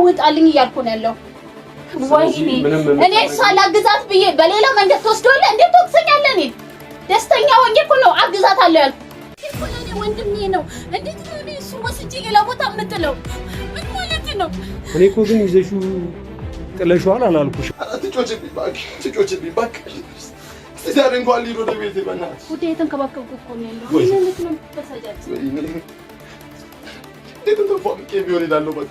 ውጣልኝ እያልኩ ነው ያለው። ወይኔ እኔ ሳላግዛት ብዬ በሌላ መንገድ ተወስደውልህ እንዴት ትወቅሰኛለህ? እኔ ደስተኛ ሆኜ እኮ ነው አግዛታለሁ ያልኩት። እኔ ወንድሜ ነው እንዴት ነው እኔ እሱ ወስጄ ሌላ ቦታ የምጥለው? ምን ማለት ነው? እኔ እኮ ግን ይዘሽው ጥለሽዋል አላልኩሽ? ትጮችብኝ እባክህ ዛሬ እንኳን ሊሮ ወደ ቤቴ በእናትህ ውዴ የተንከባከብኩ እኮ ነው ያለው። ምን ነው ተሰጃጅ እንዴት ነው ፎርም ቢሆን ይላል በቃ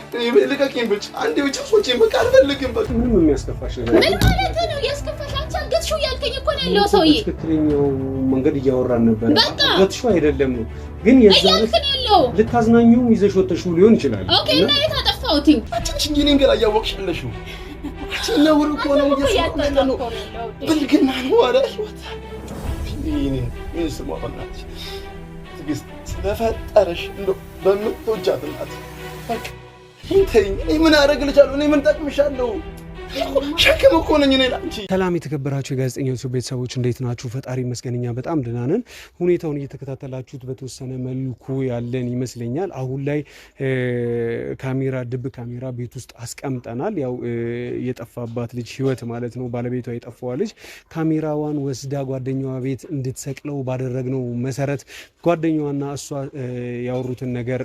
ልቀቂኝ ብቻ አንዴ ብቻ ሶቼን በቃ አልፈልግም በቃ ምንም የሚያስከፋሽ ነገር ምን ማለት ነው? ያስከፋሽ አንቺ አልገትሽው ያልከኝ እኮ ነው ያለው ሰውዬ። ትክክለኛው መንገድ እያወራን ነበር። በቃ ገትሽው አይደለም ነው ግን እያልከኝ ያለው ልታዝናኙም ይዘሽ ወጥተሽው ሊሆን ይችላል። ኦኬ እና የታጠፋውትኝ አንቺ እኔን ገና እያወቅሽ ያለሽው ነውር እኮ ነው ነው ብልግና ነው ኧረ ምን ስሟ በእናትሽ ትዕግስት ስለፈጠረሽ እንደው በምትወጃት እናት በቃ እንተኝ ምን አደርግልሻለሁ? እኔ ምን ጠቅምሻለሁ? ሸክም እኮ ነኝ እኔ ላንቺ። ሰላም የተከበራችሁ የጋዜጠኞች ቤተሰቦች እንዴት ናችሁ? ፈጣሪ ይመስገን እኛ በጣም ደህና ነን። ሁኔታውን እየተከታተላችሁት በተወሰነ መልኩ ያለን ይመስለኛል። አሁን ላይ ድብ ካሜራ ቤት ውስጥ አስቀምጠናል። ያው የጠፋባት ልጅ ህይወት ማለት ነው ባለቤቷ የጠፋዋ ልጅ ካሜራዋን ወስዳ ጓደኛዋ ቤት እንድትሰቅለው ባደረግነው መሰረት ጓደኛዋና እሷ ያወሩትን ነገር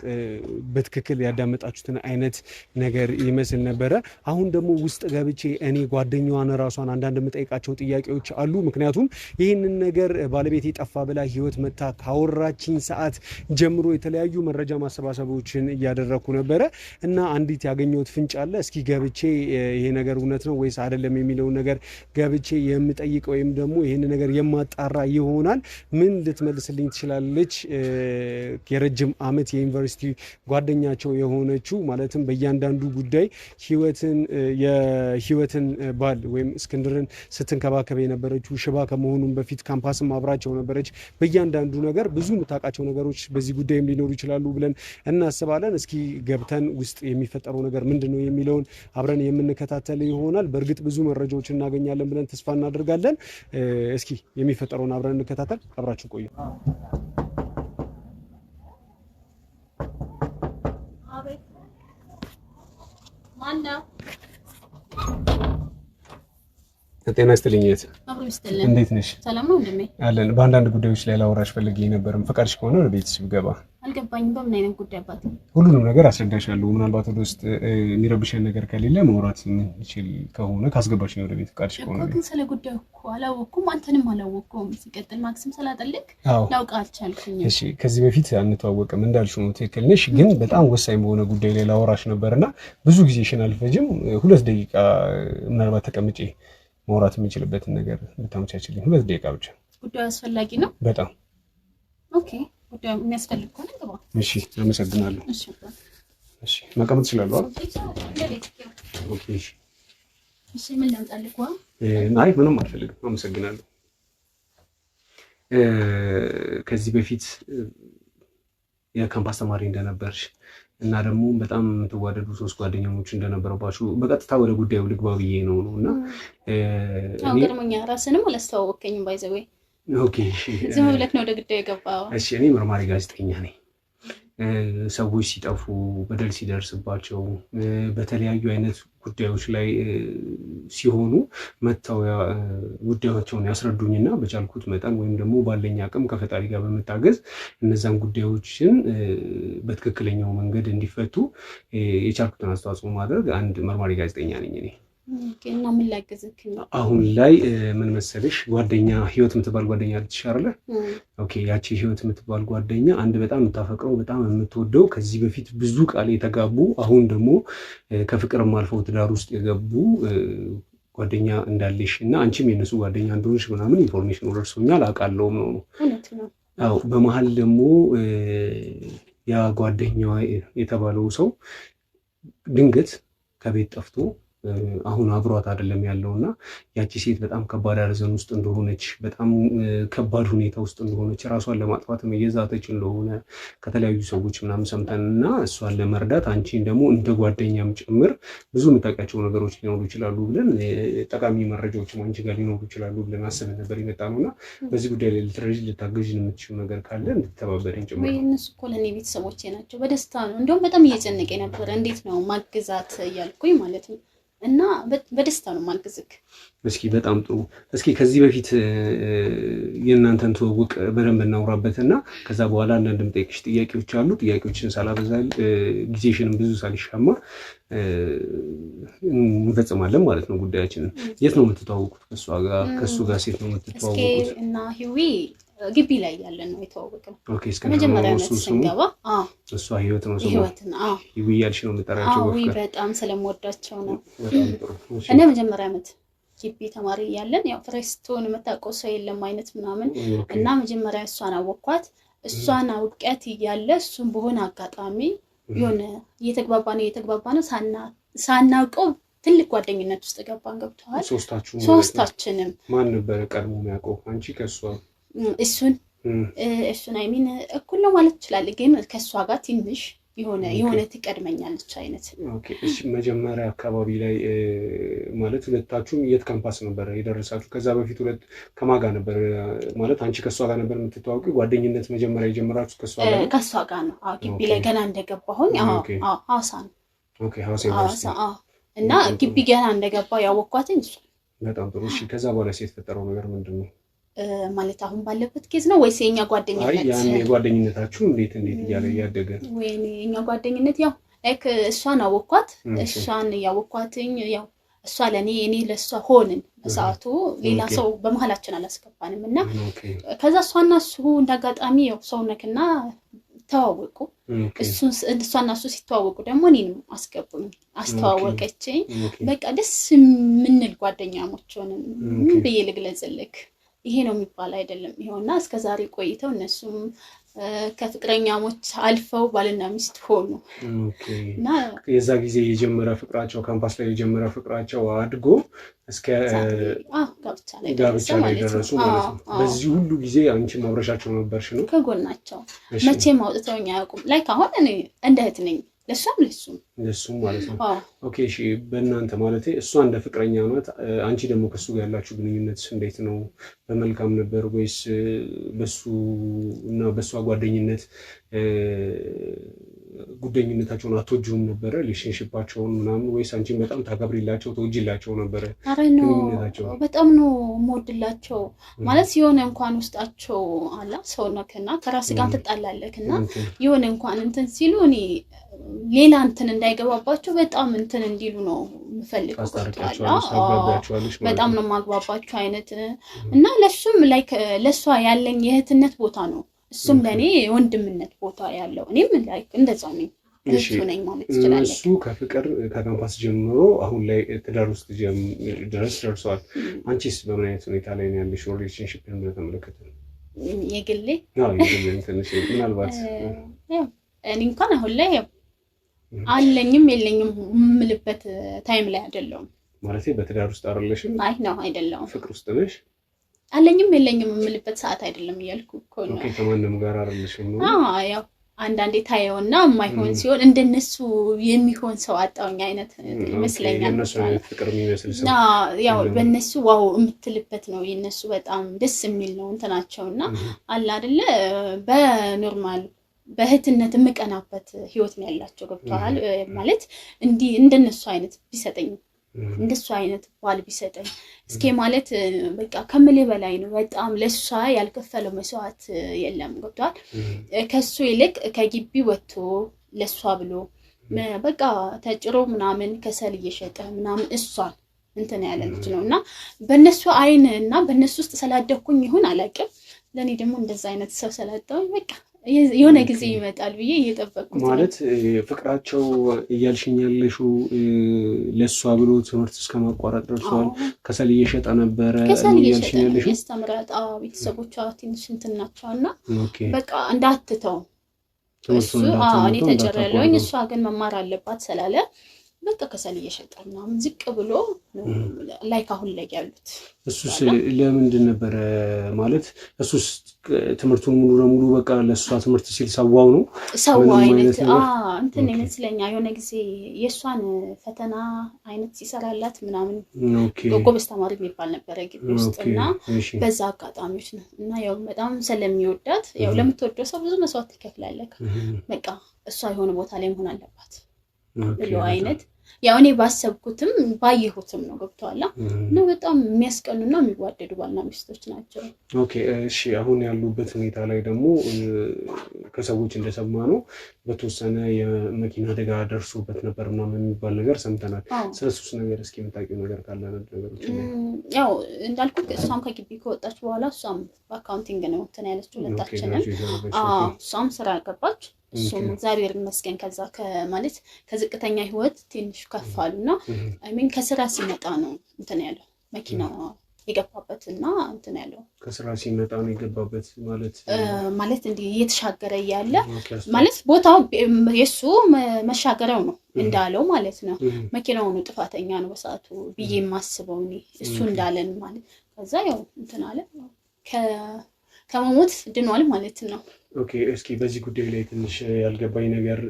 በትክክል ያዳመጣችሁትን አይነት ነገር ይመስል ነበረ። አሁን ደግሞ ውስጥ ገብቼ እኔ ጓደኛዋን ራሷን አንዳንድ የምጠይቃቸው ጥያቄዎች አሉ። ምክንያቱም ይህንን ነገር ባለቤቴ ጠፋ ብላ ህይወት መታ ካወራችኝ ሰዓት ጀምሮ የተለያዩ መረጃ ማሰባሰቦችን እያደረኩ ነበረ እና አንዲት ያገኘሁት ፍንጭ አለ። እስኪ ገብቼ ይሄ ነገር እውነት ነው ወይስ አይደለም የሚለውን ነገር ገብቼ የምጠይቅ ወይም ደግሞ ይህን ነገር የማጣራ ይሆናል። ምን ልትመልስልኝ ትችላለች? የረጅም ዓመት የዩኒቨርሲቲ ጓደኛቸው የሆነችው ማለትም በእያንዳንዱ ጉዳይ ህይወትን ባል ወይም እስክንድርን ስትንከባከብ የነበረችው ሽባ ከመሆኑም በፊት ካምፓስም አብራቸው ነበረች። በእያንዳንዱ ነገር ብዙ የምታውቃቸው ነገሮች በዚህ ጉዳይም ሊኖሩ ይችላሉ ብለን እናስባለን። እስኪ ገብተን ውስጥ የሚፈጠረው ነገር ምንድነው የሚለውን አብረን የምንከታተል ይሆናል። በእርግጥ ብዙ መረጃዎች እናገኛለን ብለን ተስፋ እናደርጋለን። እስኪ የሚፈጠረውን አብረን እንከታተል። አብራችሁ ቆዩ። ጤና ይስጥልኝ። እንዴት ነሽ? ሰላም ነው እንደምን አለን። በአንዳንድ ጉዳዮች ላይ ላወራሽ ፈልጌ ነበርም ፈቃድሽ ከሆነ ወደ ቤትሽ ብገባ። አልገባኝም። በምን አይነት ጉዳይ አባት? ሁሉንም ነገር አስረዳሻለሁ። ምናልባት ወደ ውስጥ የሚረብሽን ነገር ከሌለ ማውራት የምንችል ከሆነ ካስገባሽ ነው ወደ ቤት ፈቃድሽ ከሆነ። ግን ስለ ጉዳዩ እኮ አላወኩም፣ አንተንም አላወኩም። ሲቀጥል ማክስም ስላጠልክ ላውቅ አልቻልኩኝ። እሺ፣ ከዚህ በፊት አንተዋወቅም እንዳልሽው ነው፣ ትክክል ነሽ። ግን በጣም ወሳኝ በሆነ ጉዳይ ላይ ላወራሽ ነበርና ብዙ ጊዜሽን አልፈጅም። 2 ደቂቃ ምናልባት ተቀምጬ ማውራት የምንችልበትን ነገር ብታመቻችልኝ 2 ደቂቃ ብቻ። ጉዳዩ አስፈላጊ ነው በጣም። ኦኬ፣ ጉዳዩ የሚያስፈልግ ከሆነ ግባ። እሺ፣ አመሰግናለሁ። እሺ፣ መቀመጥ እችላለሁ አይደል? ኦኬ፣ እሺ። ምን ላምጣልህ? አይ ምንም አልፈልግም፣ አመሰግናለሁ። ከዚህ በፊት የካምፓስ ተማሪ እንደነበርሽ እና ደግሞ በጣም የምትዋደዱ 3 ጓደኛሞች እንደነበረባችሁ በቀጥታ ወደ ጉዳዩ ልግባ ብዬ ነው እና ገርሞኛ። ራስንም አላስተዋወቀኝም ባይዘዌ። ኦኬ፣ ዝም ብለህ ነው ወደ ጉዳዩ የገባው? እሺ፣ እኔ መርማሪ ጋዜጠኛ ነኝ። ሰዎች ሲጠፉ፣ በደል ሲደርስባቸው፣ በተለያዩ አይነት ጉዳዮች ላይ ሲሆኑ መተው ጉዳዮቻቸውን ያስረዱኝና በቻልኩት መጠን ወይም ደግሞ ባለኝ አቅም ከፈጣሪ ጋር በመታገዝ እነዛን ጉዳዮችን በትክክለኛው መንገድ እንዲፈቱ የቻልኩትን አስተዋጽኦ ማድረግ አንድ መርማሪ ጋዜጠኛ ነኝ እኔ። እና ምን ላገዝክ ነው? አሁን ላይ ምን መሰለሽ፣ ጓደኛ ህይወት የምትባል ጓደኛ ልትሻርለ። ኦኬ፣ ያቺ ህይወት የምትባል ጓደኛ አንድ በጣም የምታፈቅረው በጣም የምትወደው ከዚህ በፊት ብዙ ቃል የተጋቡ አሁን ደግሞ ከፍቅርም አልፈው ትዳር ውስጥ የገቡ ጓደኛ እንዳለሽ እና አንቺም የነሱ ጓደኛ እንደሆንሽ ምናምን ኢንፎርሜሽን ደርሶኛል፣ አውቃለሁም ነው። አዎ፣ በመሀል ደግሞ ያ ጓደኛዋ የተባለው ሰው ድንገት ከቤት ጠፍቶ አሁን አብሯት አይደለም ያለውና ያቺ ሴት በጣም ከባድ ሐዘን ውስጥ እንደሆነች በጣም ከባድ ሁኔታ ውስጥ እንደሆነች ራሷን ለማጥፋትም እየዛተች እንደሆነ ከተለያዩ ሰዎች ምናምን ሰምተንና እሷን ለመርዳት አንቺን ደግሞ እንደ ጓደኛም ጭምር ብዙ የምታውቂያቸው ነገሮች ሊኖሩ ይችላሉ ብለን ጠቃሚ መረጃዎችም አንቺ ጋር ሊኖሩ ይችላሉ ብለን አስበን ነበር የመጣነውና በዚህ ጉዳይ ላይ ልትረጂ ልታገዥ የምትችይው ነገር ካለ እንድትተባበረኝ ጭምር። ወይ እነሱ እኮ ለኔ ቤተሰቦቼ ናቸው። በደስታ ነው እንደውም በጣም እየጨነቀኝ ነበር እንዴት ነው ማግዛት እያልኩኝ ማለት ነው። እና በደስታ ነው ማግዝክ። እስኪ በጣም ጥሩ። እስኪ ከዚህ በፊት የእናንተን ትውውቅ በደንብ እናውራበትና ከዛ በኋላ አንዳንድ የምጠይቅሽ ጥያቄዎች አሉ። ጥያቄዎችን ሳላበዛል ጊዜሽንም ብዙ ሳልሻማ እንፈጽማለን ማለት ነው ጉዳያችንን። የት ነው የምትተዋወቁት? ከእሱ ጋር ሴት ነው የምትተዋወቁት? እና ህዊ ግቢ ላይ ያለን ነው የተዋወቅነው። ኦኬ። እስከ መጀመሪያ ነው ስንገባ እሷ ህይወት ነው ስሙ። ህይወት ነው። ህዊ ያልሽ ነው የምጠራቸው። በጣም ስለምወዳቸው ነው። በጣም ጥሩ። እኔ መጀመሪያ ዓመት ግቢ ተማሪ ያለን ያው ፍሬስቶን የምታውቀው ሰው የለም አይነት ምናምን እና መጀመሪያ እሷን አወኳት። እሷን አውቀት እያለ እሱን በሆነ አጋጣሚ የሆነ እየተግባባ ነው ሳናውቀው ትልቅ ጓደኝነት ውስጥ ገብተዋል። ሶስታችንም። ማን ነበር ቀድሞ የሚያውቀው? አንቺ ከሷ? እሱን አይሚን እኩል ነው ማለት ይችላል፣ ግን ከሷ ጋር ትንሽ የሆነ ትቀድመኛለች አይነት። ኦኬ። እሺ መጀመሪያ አካባቢ ላይ ማለት ሁለታችሁም የት ካምፓስ ነበር የደረሳችሁ? ከዛ በፊት ከማን ጋር ነበር ማለት አንቺ ከሷ ጋር ነበር የምትተዋወቂው? ጓደኝነት መጀመሪያ የጀመራችሁት ከሷ ጋር ነው? ግቢ ላይ ገና እንደገባሁኝ ሐዋሳ ነው። ኦኬ። ሐዋሳ እና ግቢ ገና እንደገባሁ ያወኳትኝ እሱ። በጣም ጥሩ። እሺ ከዛ በኋላ የተፈጠረው ነገር ምንድነው? ማለት አሁን ባለበት ኬዝ ነው ወይስ የኛ ጓደኝነት? ያኔ ጓደኝነታችሁ እንዴት እያለ ያደገ? ወይኔ የኛ ጓደኝነት ያው ላይክ እሷን አወኳት። እሷን ያወኳትኝ ያው እሷ ለኔ እኔ ለሷ ሆንን በሰዓቱ ሌላ ሰው በመሃላችን አላስገባንም እና ከዛ እሷና እሱ እንዳጋጣሚ ያው ሰውነክና ተዋወቁ። እሷና እሱ ሲተዋወቁ ደግሞ እኔንም አስገቡኝ፣ አስተዋወቀችኝ። በቃ ደስ የምንል ጓደኛሞች ሆነን። ምን ብዬ ልግለጽልክ? ይሄ ነው የሚባል አይደለም። ይኸውና እስከዛሬ ቆይተው እነሱም ከፍቅረኛሞች አልፈው ባልና ሚስት ሆኑ። እና የዛ ጊዜ የጀመረ ፍቅራቸው ካምፓስ ላይ የጀመረ ፍቅራቸው አድጎ እስከ ጋብቻ ላይ ደረሱ ማለት ነው። በዚህ ሁሉ ጊዜ አንቺ ማብረሻቸው ነበርሽ ነው? ከጎናቸው መቼም አውጥተውኝ አያውቁም። ላይክ አሁን እኔ እንደ እህት ነኝ ለሱም ማለት ነው። ኦኬ። እሺ በእናንተ ማለት እሷ እንደ ፍቅረኛ ናት፣ አንቺ ደግሞ ከሱ ጋር ያላችሁ ግንኙነት እንዴት ነው? በመልካም ነበር ወይስ በሱ እና በሷ ጓደኝነት ጉደኝነታቸውን አትወጂውም ነበረ? ሪሌሽንሺፓቸውን ምናምን ወይስ አንቺን በጣም ታከብሪላቸው ተወጂላቸው ነበረ? አረ ነው በጣም ነው የምወድላቸው። ማለት የሆነ እንኳን ውስጣቸው አላ ሰውነክና ከራስ ጋር ትጣላለክና የሆነ እንኳን እንትን ሲሉ እኔ ሌላ እንትን እንዳይገባባቸው በጣም እንትን እንዲሉ ነው የምፈልገው። በጣም ነው ማግባባቸው አይነት እና ለሱም ላይክ ለሷ ያለኝ የእህትነት ቦታ ነው፣ እሱም ለኔ የወንድምነት ቦታ ያለው። እኔም ላይክ እንደዛው ነኝ፣ እሱ ነኝ ማለት ይችላል። እሱ ከፍቅር ከካምፓስ ጀምሮ አሁን ላይ ትዳር ውስጥ ድረስ ደርሰዋል። አንቺስ በምን አይነት ሁኔታ ላይ ነው ያለሽ? ሪሌሽንሺፕን በተመለከተ የግሌ ትንሽ ምናልባት እኔ እንኳን አሁን ላይ አለኝም የለኝም የምልበት ታይም ላይ አይደለሁም። ማለት በትዳር ውስጥ አይደለሽም? አይ ነው አይደለሁም። ፍቅር ውስጥ ነሽ? አለኝም የለኝም የምልበት ሰዓት አይደለም እያልኩ እኮ ነው። ኦኬ። ከማንም ጋር አይደለሽም ነው? ያው አንዳንዴ ታየውና የማይሆን ሲሆን እንደነሱ የሚሆን ሰው አጣውኝ አይነት ይመስለኛል። የነሱ አይነት ፍቅር የሚመስል ሰው ያው በእነሱ ዋው የምትልበት ነው። የነሱ በጣም ደስ የሚል ነው እንትናቸውና አለ አይደለ በኖርማል በእህትነት የምቀናበት ህይወት ነው ያላቸው። ገብቷል ማለት እንዲህ እንደነሱ አይነት ቢሰጠኝ እንደሱ አይነት ባል ቢሰጠኝ እስኪ ማለት በቃ ከምልህ በላይ ነው። በጣም ለሷ ያልከፈለው መስዋዕት የለም። ገብቷል ከሱ ይልቅ ከግቢ ወጥቶ ለሷ ብሎ በቃ ተጭሮ ምናምን ከሰል እየሸጠ ምናምን እሷን እንትን ያለ ልጅ ነውና በእነሱ አይን እና በእነሱ ውስጥ ስላደኩኝ ይሁን አላውቅም። ለኔ ደግሞ እንደዛ አይነት ሰው ስላጣሁኝ በቃ የሆነ ጊዜ ይመጣል ብዬ እየጠበቅኩት ማለት ፍቅራቸው እያልሽኝ ያለሽው ለሷ ብሎ ትምህርት እስከማቋረጥ ደርሷል። ከሰል እየሸጠ ነበረ እያልሽኝ ያለሽው? ያስተምራጣ ቤተሰቦቿ ትንሽ እንትን ናቸውና በቃ እንዳትተው እሱ እኔ ተጨረለኝ እሷ ግን መማር አለባት ስላለ በቃ ከሰል እየሸጠ ምናምን ዝቅ ብሎ ላይ ካሁን ላይ ያሉት እሱስ ለምንድን ነበር ማለት እሱስ ትምህርቱን ሙሉ ለሙሉ በቃ ለሷ ትምህርት ሲል ሰዋው ነው ሰዋው አይነት እንትን ይመስለኛል የሆነ ጊዜ የሷን ፈተና አይነት ሲሰራላት ምናምን ጎበዝ ተማሪ የሚባል ነበር ግቢ ውስጥና በዛ አጋጣሚዎች ነው እና ያው በጣም ስለሚወዳት ያው ለምትወደው ሰው ብዙ መስዋዕት ትከፍላለህ በቃ እሷ የሆነ ቦታ ላይ መሆን አለባት ብሎ አይነት ያው እኔ ባሰብኩትም ባየሁትም ነው ገብቷላ እና በጣም የሚያስቀኑና የሚዋደዱ ባልና ሚስቶች ናቸው ኦኬ እሺ አሁን ያሉበት ሁኔታ ላይ ደግሞ ከሰዎች እንደሰማነው በተወሰነ የመኪና አደጋ ደርሶበት ነበርና ምን የሚባል ነገር ሰምተናል ስለሱስ ነገር እስኪ የምታውቂው ነገር ካለ ነገሮች ያው እንዳልኩት እሷም ከግቢ ከወጣች በኋላ እሷም በአካውንቲንግ ነው እንትን ያለችው ለታችንን እሷም ስራ ገባች እሱም እግዚአብሔር ይመስገን ከዛ ከማለት ከዝቅተኛ ህይወት ትንሽ ከፋሉና አይ ሚን ከስራ ሲመጣ ነው እንትን ያለው መኪናው የገባበትና እንትን ያለው ከስራ ሲመጣ ነው የገባበት ማለት እንዴ እየተሻገረ ያለ ማለት ቦታው የሱ መሻገሪያው ነው እንዳለው ማለት ነው መኪናው ነው ጥፋተኛ ነው በሰዓቱ ብዬ ማስበው እኔ እሱ እንዳለን ማለት ከዛ ያው እንትን አለ ከመሞት ድኗል ማለት ነው ኦኬ እስኪ በዚህ ጉዳይ ላይ ትንሽ ያልገባኝ ነገር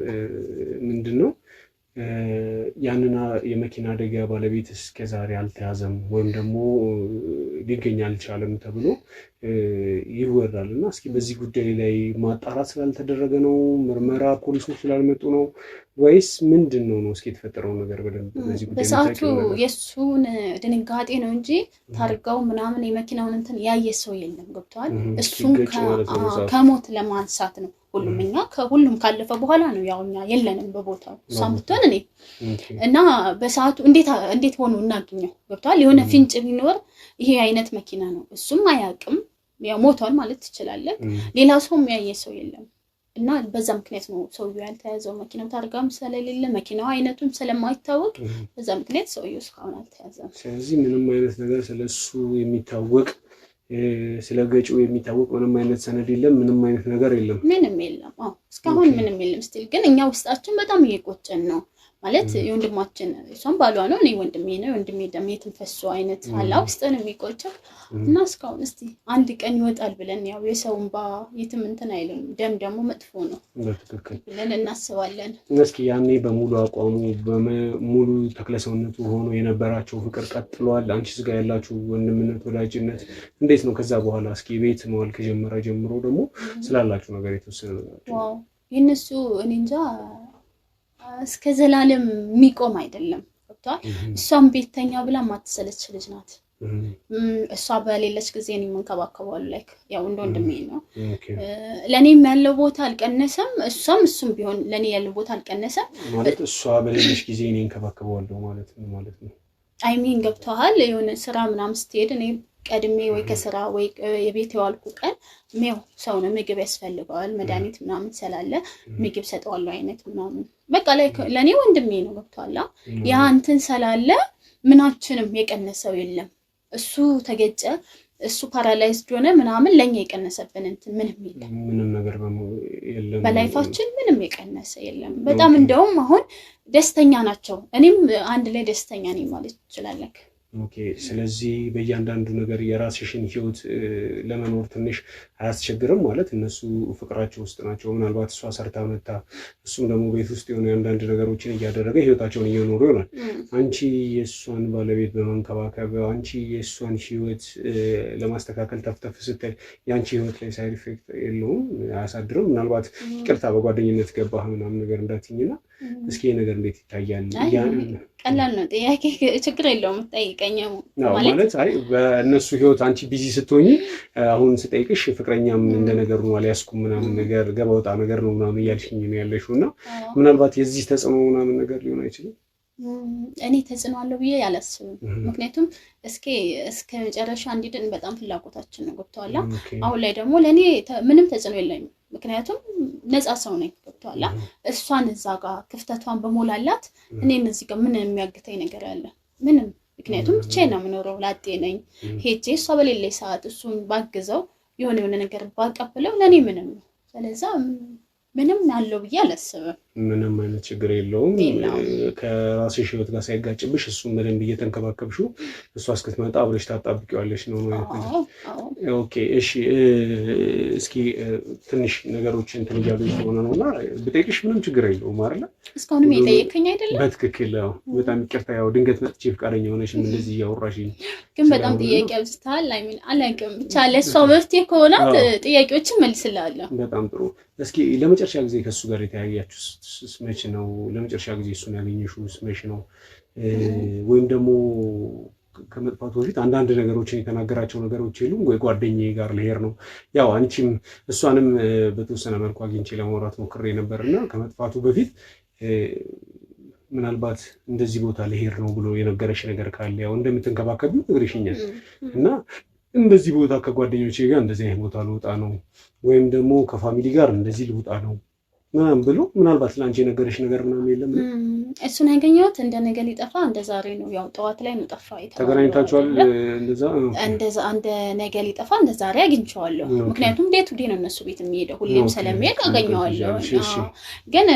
ምንድነው ያንና የመኪና አደጋ ባለቤት እስከዛሬ አልተያዘም ወይም ደግሞ ሊገኝ አልቻለም ተብሎ ይወራልና እስኪ በዚህ ጉዳይ ላይ ማጣራት ስላልተደረገ ነው ምርመራ ፖሊሶች ስላልመጡ ነው ወይስ ምንድነው ነው እስኪ የተፈጠረው ነገር በደንብ በዚህ ጉዳይ በሰዓቱ የሱን ድንጋጤ ነው እንጂ ታርጋው ምናምን የመኪናውን እንትን ያየ ሰው የለም ገብቷል እሱን ከሞት ለማንሳት ነው ሁሉምኛ ከሁሉም ካለፈ በኋላ ነው ያውኛ የለንም በቦታው ሳምንቱን እኔ እና በሰዓቱ እንዴት ሆኖ እናገኘው ገብቷል የሆነ ፍንጭ ቢኖር ይሄ አይነት መኪና ነው እሱም አያውቅም ያው ሞቷል ማለት ትችላለህ ሌላ ሰው የሚያየ ሰው የለም እና በዛ ምክንያት ነው ሰውየው ያልተያዘው መኪናው ታርጋም ስለሌለ መኪናው አይነቱም ስለማይታወቅ በዛ ምክንያት ሰውየው እስካሁን አልተያዘም ስለዚህ ምንም አይነት ነገር ስለሱ የሚታወቅ ስለገጩ የሚታወቅ ምንም አይነት ሰነድ የለም ምንም አይነት ነገር የለም ምንም የለም እስካሁን ምንም የለም ስቲል ግን እኛ ውስጣችን በጣም እየቆጨን ነው ማለት የወንድማችን እሷም ባሏ ነው እኔ ወንድሜ ነው ወንድሜ ደም የትንፈሱ አይነት አላ ውስጥን የሚቆጨው እና እስካሁን እስቲ አንድ ቀን ይወጣል ብለን ያው የሰውንባ የትም እንትን አይልም ደም ደግሞ መጥፎ ነው በትክክል ብለን እናስባለን እስኪ ያኔ በሙሉ አቋሙ በሙሉ ተክለሰውነቱ ሆኖ የነበራቸው ፍቅር ቀጥሏል አንቺስ ጋር ያላችሁ ወንድምነት ወዳጅነት እንዴት ነው ከዛ በኋላ እስኪ ቤት መዋል ከጀመረ ጀምሮ ደግሞ ስላላችሁ ነገር የተወሰነ ነገር ዋው የነሱ እኔ እንጃ እስከ ዘላለም የሚቆም አይደለም ወጣ እሷም ቤተኛ ብላ ማትሰለች ልጅ ናት እሷ በሌለች ጊዜ እኔ መንከባከባው ላይክ ያው እንደወንድሜ ነው ለኔም ያለው ቦታ አልቀነሰም እሱም ቢሆን ለኔ ያለው ቦታ አልቀነሰም ማለት እሷ በሌለች ጊዜ እኔ መንከባከባው ማለት ነው አይ ሚን ገብቷል የሆነ ስራ ምናምን ስትሄድ እኔ ቀድሜ ወይ ከስራ ወይ የቤት ያልኩ ቀን ነው ሰው ነው ምግብ ያስፈልጋል መድኃኒት ምናምን ስላለ ምግብ ሰጠዋለሁ አይነት ምናምን በቃ ለኔ ወንድሜ ነው ገብቷል ያ እንትን ስላለ ምናችንም የቀነሰው የለም እሱ ተገጨ እሱ ፓራላይዝድ ሆነ ምናምን ለኛ የቀነሰብን እንትን ምንም ነገር የለም በላይፋችን ምንም የቀነሰ የለም በጣም እንደውም አሁን ደስተኛ ናቸው እኔም አንድ ላይ ደስተኛ ነኝ ማለት ይችላል ኦኬ ስለዚህ በእያንዳንዱ ነገር የራስሽን ህይወት ለመኖር ትንሽ አያስቸግርም ማለት እነሱ ፍቅራቸው ውስጥ ናቸው ምናልባት እሷ ሰርታ መጣ እሱም ደግሞ ቤት ውስጥ የሆነ አንዳንድ ነገሮችን እያደረገ ህይወታቸውን እየኖሩ ይሆናል አንቺ የሷን ባለቤት በመንከባከብ አንቺ የሷን ህይወት ለማስተካከል ተፍተፍ ስትል ያንቺ ህይወት ላይ ሳይድ ኢፌክት የለውም አያሳድርም ምናልባት ይቅርታ በጓደኝነት ገባህ ምናምን ነገር እንዳትኝና እስኪ ነገር እንዴት ይታያል ቀላል ነው ጥያቄ ችግር የለውም ጠይቀኛው ማለት አይ በእነሱ ህይወት አንቺ ቢዚ ስትሆኚ አሁን ስጠይቅሽ ፍቅረኛም እንደ ነገር ነው አልያዝኩም ምናምን ነገር ገባውጣ ነገር ነው ምናምን እያልሽኝ ነው ያለሽውና ምናልባት የዚህ ተጽዕኖ ምናምን ነገር ሊሆን አይችልም እኔ ተጽዕኖ አለው ብዬ ያላስብም ምክንያቱም እስከ መጨረሻ እንዲድን በጣም ፍላጎታችን ነው ገብቷል አሁን ላይ ደግሞ ለኔ ምንም ተጽዕኖ የለኝም ምክንያቱም ነፃ ሰው ነኝ ገብቷል እሷን እዛ ጋር ክፍተቷን በሞላላት እኔን እዚህ ጋር ምን የሚያግተኝ ነገር አለ ምንም ምክንያቱም ብቻዬን ነው የምኖረው ላጤ ነኝ ሄጄ እሷ በሌለኝ ሰዓት እሱን ባግዘው የሆነ ነገር ባቀበለው ለኔ ምንም ነው ስለዚህ ምንም ያለው ብዬ አላስብም ምንም አይነት ችግር የለውም። ከራስሽ ህይወት ጋር ሳይጋጭብሽ እሱን በደንብ እየተንከባከብሽው እሷ እስክትመጣ አብረሽ ታጣብቂዋለሽ ነው ማለት ነው። ኦኬ እሺ። እስኪ ትንሽ ነገሮች እንትን እያሉ ስለሆነ ነውና ብጠይቅሽ ምንም ችግር የለውም አይደል? እስካሁንም የጠየቀኝ አይደለም። በትክክል ያው በጣም ይቅርታ፣ ያው ድንገት መጥቼ ፍቃደኛ ሆነሽ እንደዚህ እያወራሽኝ ግን በጣም ጥያቄ አብዝተሃል። አይ ሚን አላውቅም፣ ብቻ ለሷ መፍትሄ ከሆነ ጥያቄዎችን መልስልሃለሁ። በጣም ጥሩ። እስኪ ለመጨረሻ ጊዜ ከሱ ጋር የተያያችሁ መቼ ነው? ለመጨረሻ ጊዜ እሱን ያገኘሽው መቼ ነው? ወይም ደግሞ ከመጥፋቱ በፊት አንዳንድ ነገሮችን የተናገራቸው ነገሮች የሉም ወይ? ጓደኛዬ ጋር ልሄድ ነው፣ ያው አንቺም እሷንም በተወሰነ መልኩ አግኝቼ ለማውራት ሞክሬ ነበርና ከመጥፋቱ በፊት ምናልባት እንደዚህ ቦታ ልሄድ ነው ብሎ የነገረሽ ነገር ካለ ያው እንደምትንከባከቢው ነግረሽኛል እና እንደዚህ ቦታ ከጓደኞቼ ጋር እንደዚህ አይነት ቦታ ልወጣ ነው ወይም ደግሞ ከፋሚሊ ጋር እንደዚህ ልወጣ ነው ምናምን ብሎ ምናልባት ላንቺ የነገረሽ ነገር ምናምን የለም? እሱን ያገኘሁት እንደ ነገ ሊጠፋ እንደ ዛሬ ነው። ያው ጠዋት ላይ ነው ጠፋ የተባለው። ተገናኝታችኋል? እንደዛ እንደ ነገ ሊጠፋ እንደ ዛሬ አግኝቼዋለሁ። ምክንያቱም ዴት ዴ ነው እነሱ ቤት የሚሄደው፣ ሁሌም ስለሚሄድ አገኘዋለሁ። ግን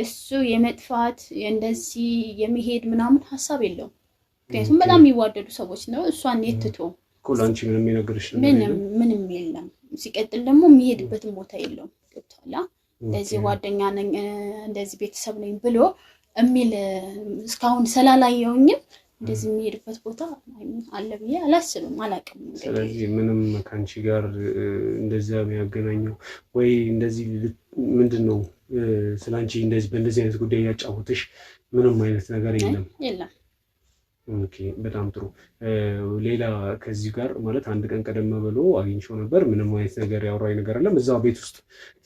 እሱ የመጥፋት እንደዚህ የሚሄድ ምናምን ሀሳብ የለውም። ምክንያቱም በጣም የሚዋደዱ ሰዎች ነው። እሷን የትቶ ላንቺ ምንም የነገረሽ ምንም የለም። ሲቀጥል ደግሞ የሚሄድበትን ቦታ የለውም። ገብቶሃል? እንደዚህ ጓደኛ ነኝ እንደዚህ ቤተሰብ ነኝ ብሎ የሚል እስካሁን ስላላየሁኝም እንደዚህ የሚሄድበት ቦታ አለ ብዬ አላስብም፣ አላውቅም። ስለዚህ ምንም ከአንቺ ጋር እንደዛ የሚያገናኘው ወይ እንደዚህ ምንድነው ስላንቺ እንደዚህ በእንደዚህ አይነት ጉዳይ ያጫውትሽ ምንም አይነት ነገር የለም? ኦኬ በጣም ጥሩ። ሌላ ከዚህ ጋር ማለት አንድ ቀን ቀደም ብሎ አግኝቼው ነበር። ምንም አይነት ነገር ያወራኝ ነገር የለም። እዛው ቤት ውስጥ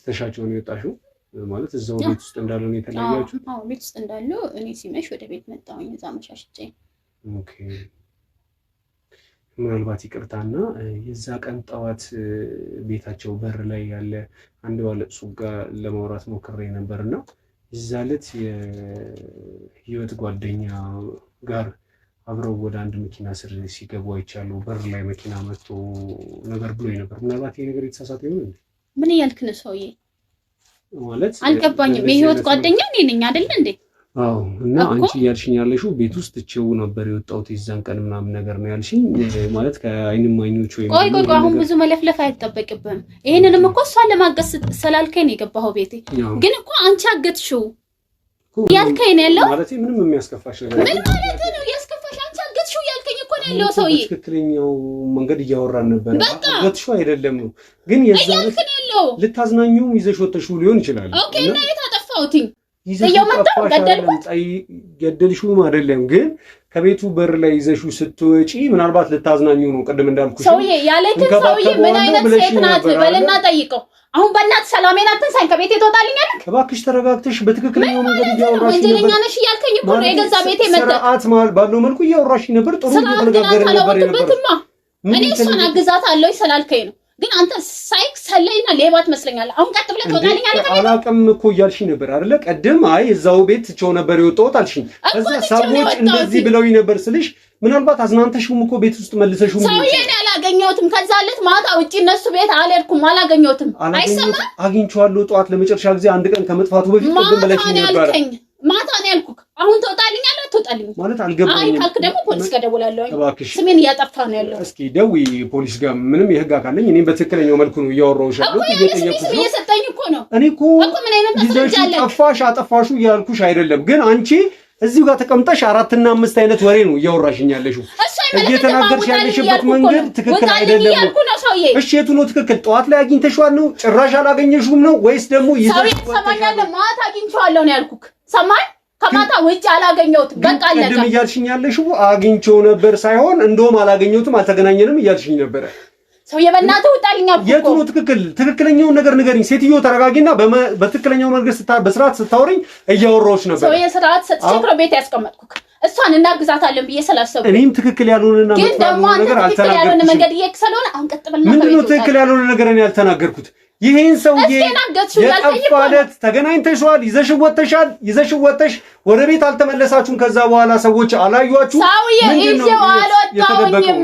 ተሻቸው ነው የወጣሽው ማለት እዛው ቤት ውስጥ እንዳለ ነው የተለያያችሁት? አዎ ቤት ውስጥ እንዳለ እኔ ሲመሽ ወደ ቤት መጣሁኝ፣ እዛ መሻሽጬ። ኦኬ ምናልባት ይቅርታና የዛ ቀን ጠዋት ቤታቸው በር ላይ ያለ አንድ ባለሱቅ ጋር ለማውራት ሞክሬ ነበርና እዛ ዕለት የህይወት ጓደኛ ጋር አብረው ወደ አንድ መኪና ስር ሲገቡ አይቻለሁ። በር ላይ መኪና መጥቶ ነገር ብሎ ነበር። ምናልባት ይሄ ነገር የተሳሳተ ይሆን? ምን እያልክ ነው ሰውዬ? ማለት አልገባኝም። የህይወት ጓደኛ እኔ ነኝ አይደል እንዴ? አዎ። እና አንቺ ያልሽኝ ያለሽው ቤት ውስጥ እቺው ነበር የወጣሁት የዛን ቀን ምናምን ነገር ነው ያልሽኝ። ማለት ከአይን ማኞች ወይ ቆይ አሁን ብዙ መለፍለፍ አይጠበቅብህም። ይሄንንም እኮ እሷን ለማገስ ስላልከኝ ነው የገባኸው ቤቴ። ግን እኮ አንቺ አገትሽው ያልከኝ ነው ያለው። ማለት ምንም የሚያስከፋሽ ነገር ምን ማለት ነው? ያስከፋሽ አንቺ አገትሽው ያልከኝ እኮ ነው ያለው ሰውዬ። ትክክለኛው መንገድ እያወራን ነበር። አገትሽው አይደለም ነው ግን የዛን ልታዝናኙም ይዘሽ ወጥተሽው ሊሆን ይችላል። ኦኬ እና የታጠፋውትኝ ይዘሽው ገደልሽውም አይደለም ግን ከቤቱ በር ላይ ይዘሽው ስትወጪ ምናልባት ልታዝናኙ ነው። ቅድም እንዳልኩሽ ሰውዬ ያለችን ሰውዬ ምን አይነት ሴት ናት በልና ጠይቀው። አሁን በእናትህ ሰላሜን አትንሳኝ፣ ከቤቴ ትወጣልኛለህ? እባክሽ ተረጋግተሽ በትክክለኛው መንገድ እያወራሽ ነበር። ወንጀለኛ ነሽ እያልከኝ እኮ ነው። የገዛ ቤቴ መጣ ስርዓት ባለው መልኩ እያወራሽ ነበር። ጥሩ እየተነጋገርን ነበር የነበረው። እኔ እሷን አግዛታለሁ ስላልከኝ ነው። ግን አንተ ሳይክ ሰላይና ሌባ ትመስለኛለህ። አሁን ቀጥ ብለህ ትወጣልኛለህ? አላውቅም እኮ እያልሽኝ ነበር አይደለ? ቀድም አይ እዛው ቤት ትቼው ነበር የወጣሁት አልሽኝ። እዛ ሰዎች እንደዚህ ብለውኝ ነበር ስልሽ ምናልባት አዝናንተሽውም እኮ ቤት ውስጥ መልሰሽው ሰውዬን አላገኘሁትም። ከዛ ዕለት ማታ ውጪ እነሱ ቤት አልሄድኩም፣ አላገኘሁትም። አይሰማም? አግኝቼዋለሁ ጠዋት ለመጨረሻ ጊዜ አንድ ቀን ከመጥፋቱ በፊት ቅድም ብለሽኝ ነበር። ማታ ነው ያልኩህ። አሁን ትወጣልኛለህ አትወጣልኝም? ማለት አልገባኝም። አይ ካልክ ደግሞ ፖሊስ ጋር ደውላለሁ። ስሜን እያጠፋ ነው ያለው። እስኪ ደውይ ፖሊስ ጋር። ምንም የህግ አካል ነኝ እኔም በትክክለኛው መልኩ ነው እያወራሁሽ ያለሁት። እየጠየኩሽ ነው። እየሰጠኝ እኮ ነው። እኔ እኮ ምን አይነት መስረጃ አለ? ጠፋሽ አጠፋሹ እያልኩሽ አይደለም። ግን አንቺ እዚሁ ጋር ተቀምጠሽ 4 እና 5 አይነት ወሬ ነው እያወራሽኝ ያለሽው። እየተናገርሽ ያለሽበት መንገድ ትክክል አይደለም። እሺ የቱ ነው ትክክል? ጠዋት ላይ አግኝተሽዋል ነው? ጭራሽ አላገኘሽውም ነው ወይስ ደግሞ ይዘሽ ሰማኛለህ? ማታ አግኝቼዋለሁ ነው ያልኩህ። ሰማኝ? ከማታ ውጭ አላገኘሁትም። በቃ አለቀ። ቅድም እያልሽኝ ያለሽው አግኝቼው ነበር ሳይሆን እንደውም አላገኘሁትም አልተገናኘንም እያልሽኝ ነበረ። ሰውዬ በእናትህ ውጣልኝ አልኩህ። የቱ ነው ትክክል? ትክክለኛውን ነገር ንገሪኝ። ሴትዮ ተረጋጊና በትክክለኛው መንገድ በስርዓት ስታወሪኝ እያወራሁሽ ነበር። ሰውዬ ስርዓት ሰጥቼ ቤት ያስቀመጥኩህ እሷን እናግዛታለን ብዬ ስላሰብኩ እኔም ትክክል ያልሆነና ነገር አልተናገርኩሽም። መንገድ እየከሰለሆነ አንተ ቀጥበልና ምንድነው ትክክል ያልሆነ ነገር እኔ ያልተናገርኩት? ይሄን ሰውዬ የጠፋለት ተገናኝተሽዋል፣ ይዘሽው ወጥተሽ ወደ ቤት አልተመለሳችሁም። ከዛ በኋላ ሰዎች አላዩአችሁ። ሰውዬ ይዤው አልወጣሁኝም።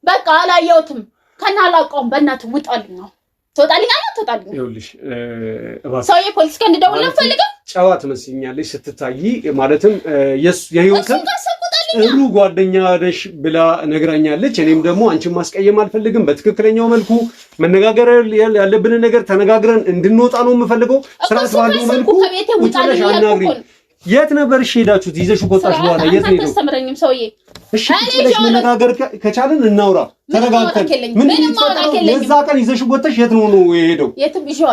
በቃ አላየሁትም። ከናላውቀውም በእናትህ ውጣልኝ ነው ትወጣልኛለህ ትወጣልኝ ይኸውልሽ ሰውዬ ፖሊስ ጋር እንደደውል ፈልገው ጨዋ ትመስኛለሽ ስትታይ ማለትም የህይወትን ጥሩ ጓደኛ ነሽ ብላ ነግራኛለች። እኔም ደግሞ አንቺን ማስቀየም አልፈልግም። በትክክለኛው መልኩ መነጋገር ያለብንን ነገር ተነጋግረን እንድንወጣ ነው የምፈልገው። ስርዓት ባለው መልኩ ውጭለሽ አናግሪኝ። የት ነበር እሺ ሄዳችሁት? ይዘሽ ወጣሽ በኋላ የት ነው? አስተምረኝም ሰውዬ እሺ ቁጭ መነጋገር ከቻልን እናውራ። ተረጋግተን ምን ይፈጠራል? የዛ ቀን ይዘሽ ወጣሽ የት ነው የሄደው?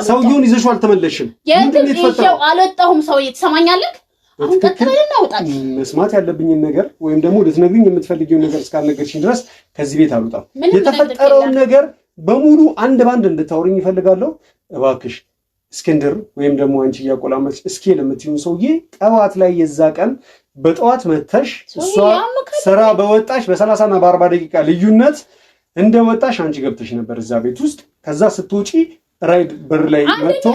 ሰውዬውን ይዘሽው አልተመለስሽም። ምንድን ነው የተፈጠረው? አልወጣሁም። ሰውዬ ትሰማኛለህ? አሁን ቀጥለን እናውጣለን። መስማት ያለብኝን ነገር ወይም ደግሞ ልትነግሪኝ የምትፈልጊውን ነገር እስካልነገርሽኝ ድረስ ከዚህ ቤት አልወጣም። የተፈጠረውን ነገር በሙሉ አንድ ባንድ እንድታወሪኝ ይፈልጋለሁ። እባክሽ እስክንድር ወይም ደግሞ አንቺ እያቆላመች እስኪ ለምትዩን ሰውዬ ጠዋት ላይ የዛ ቀን በጠዋት መተሽ እሷ ስራ በወጣሽ በ30 እና በ40 ደቂቃ ልዩነት እንደወጣሽ አንቺ ገብተሽ ነበር እዛ ቤት ውስጥ። ከዛ ስትወጪ ራይድ በር ላይ መጥቶ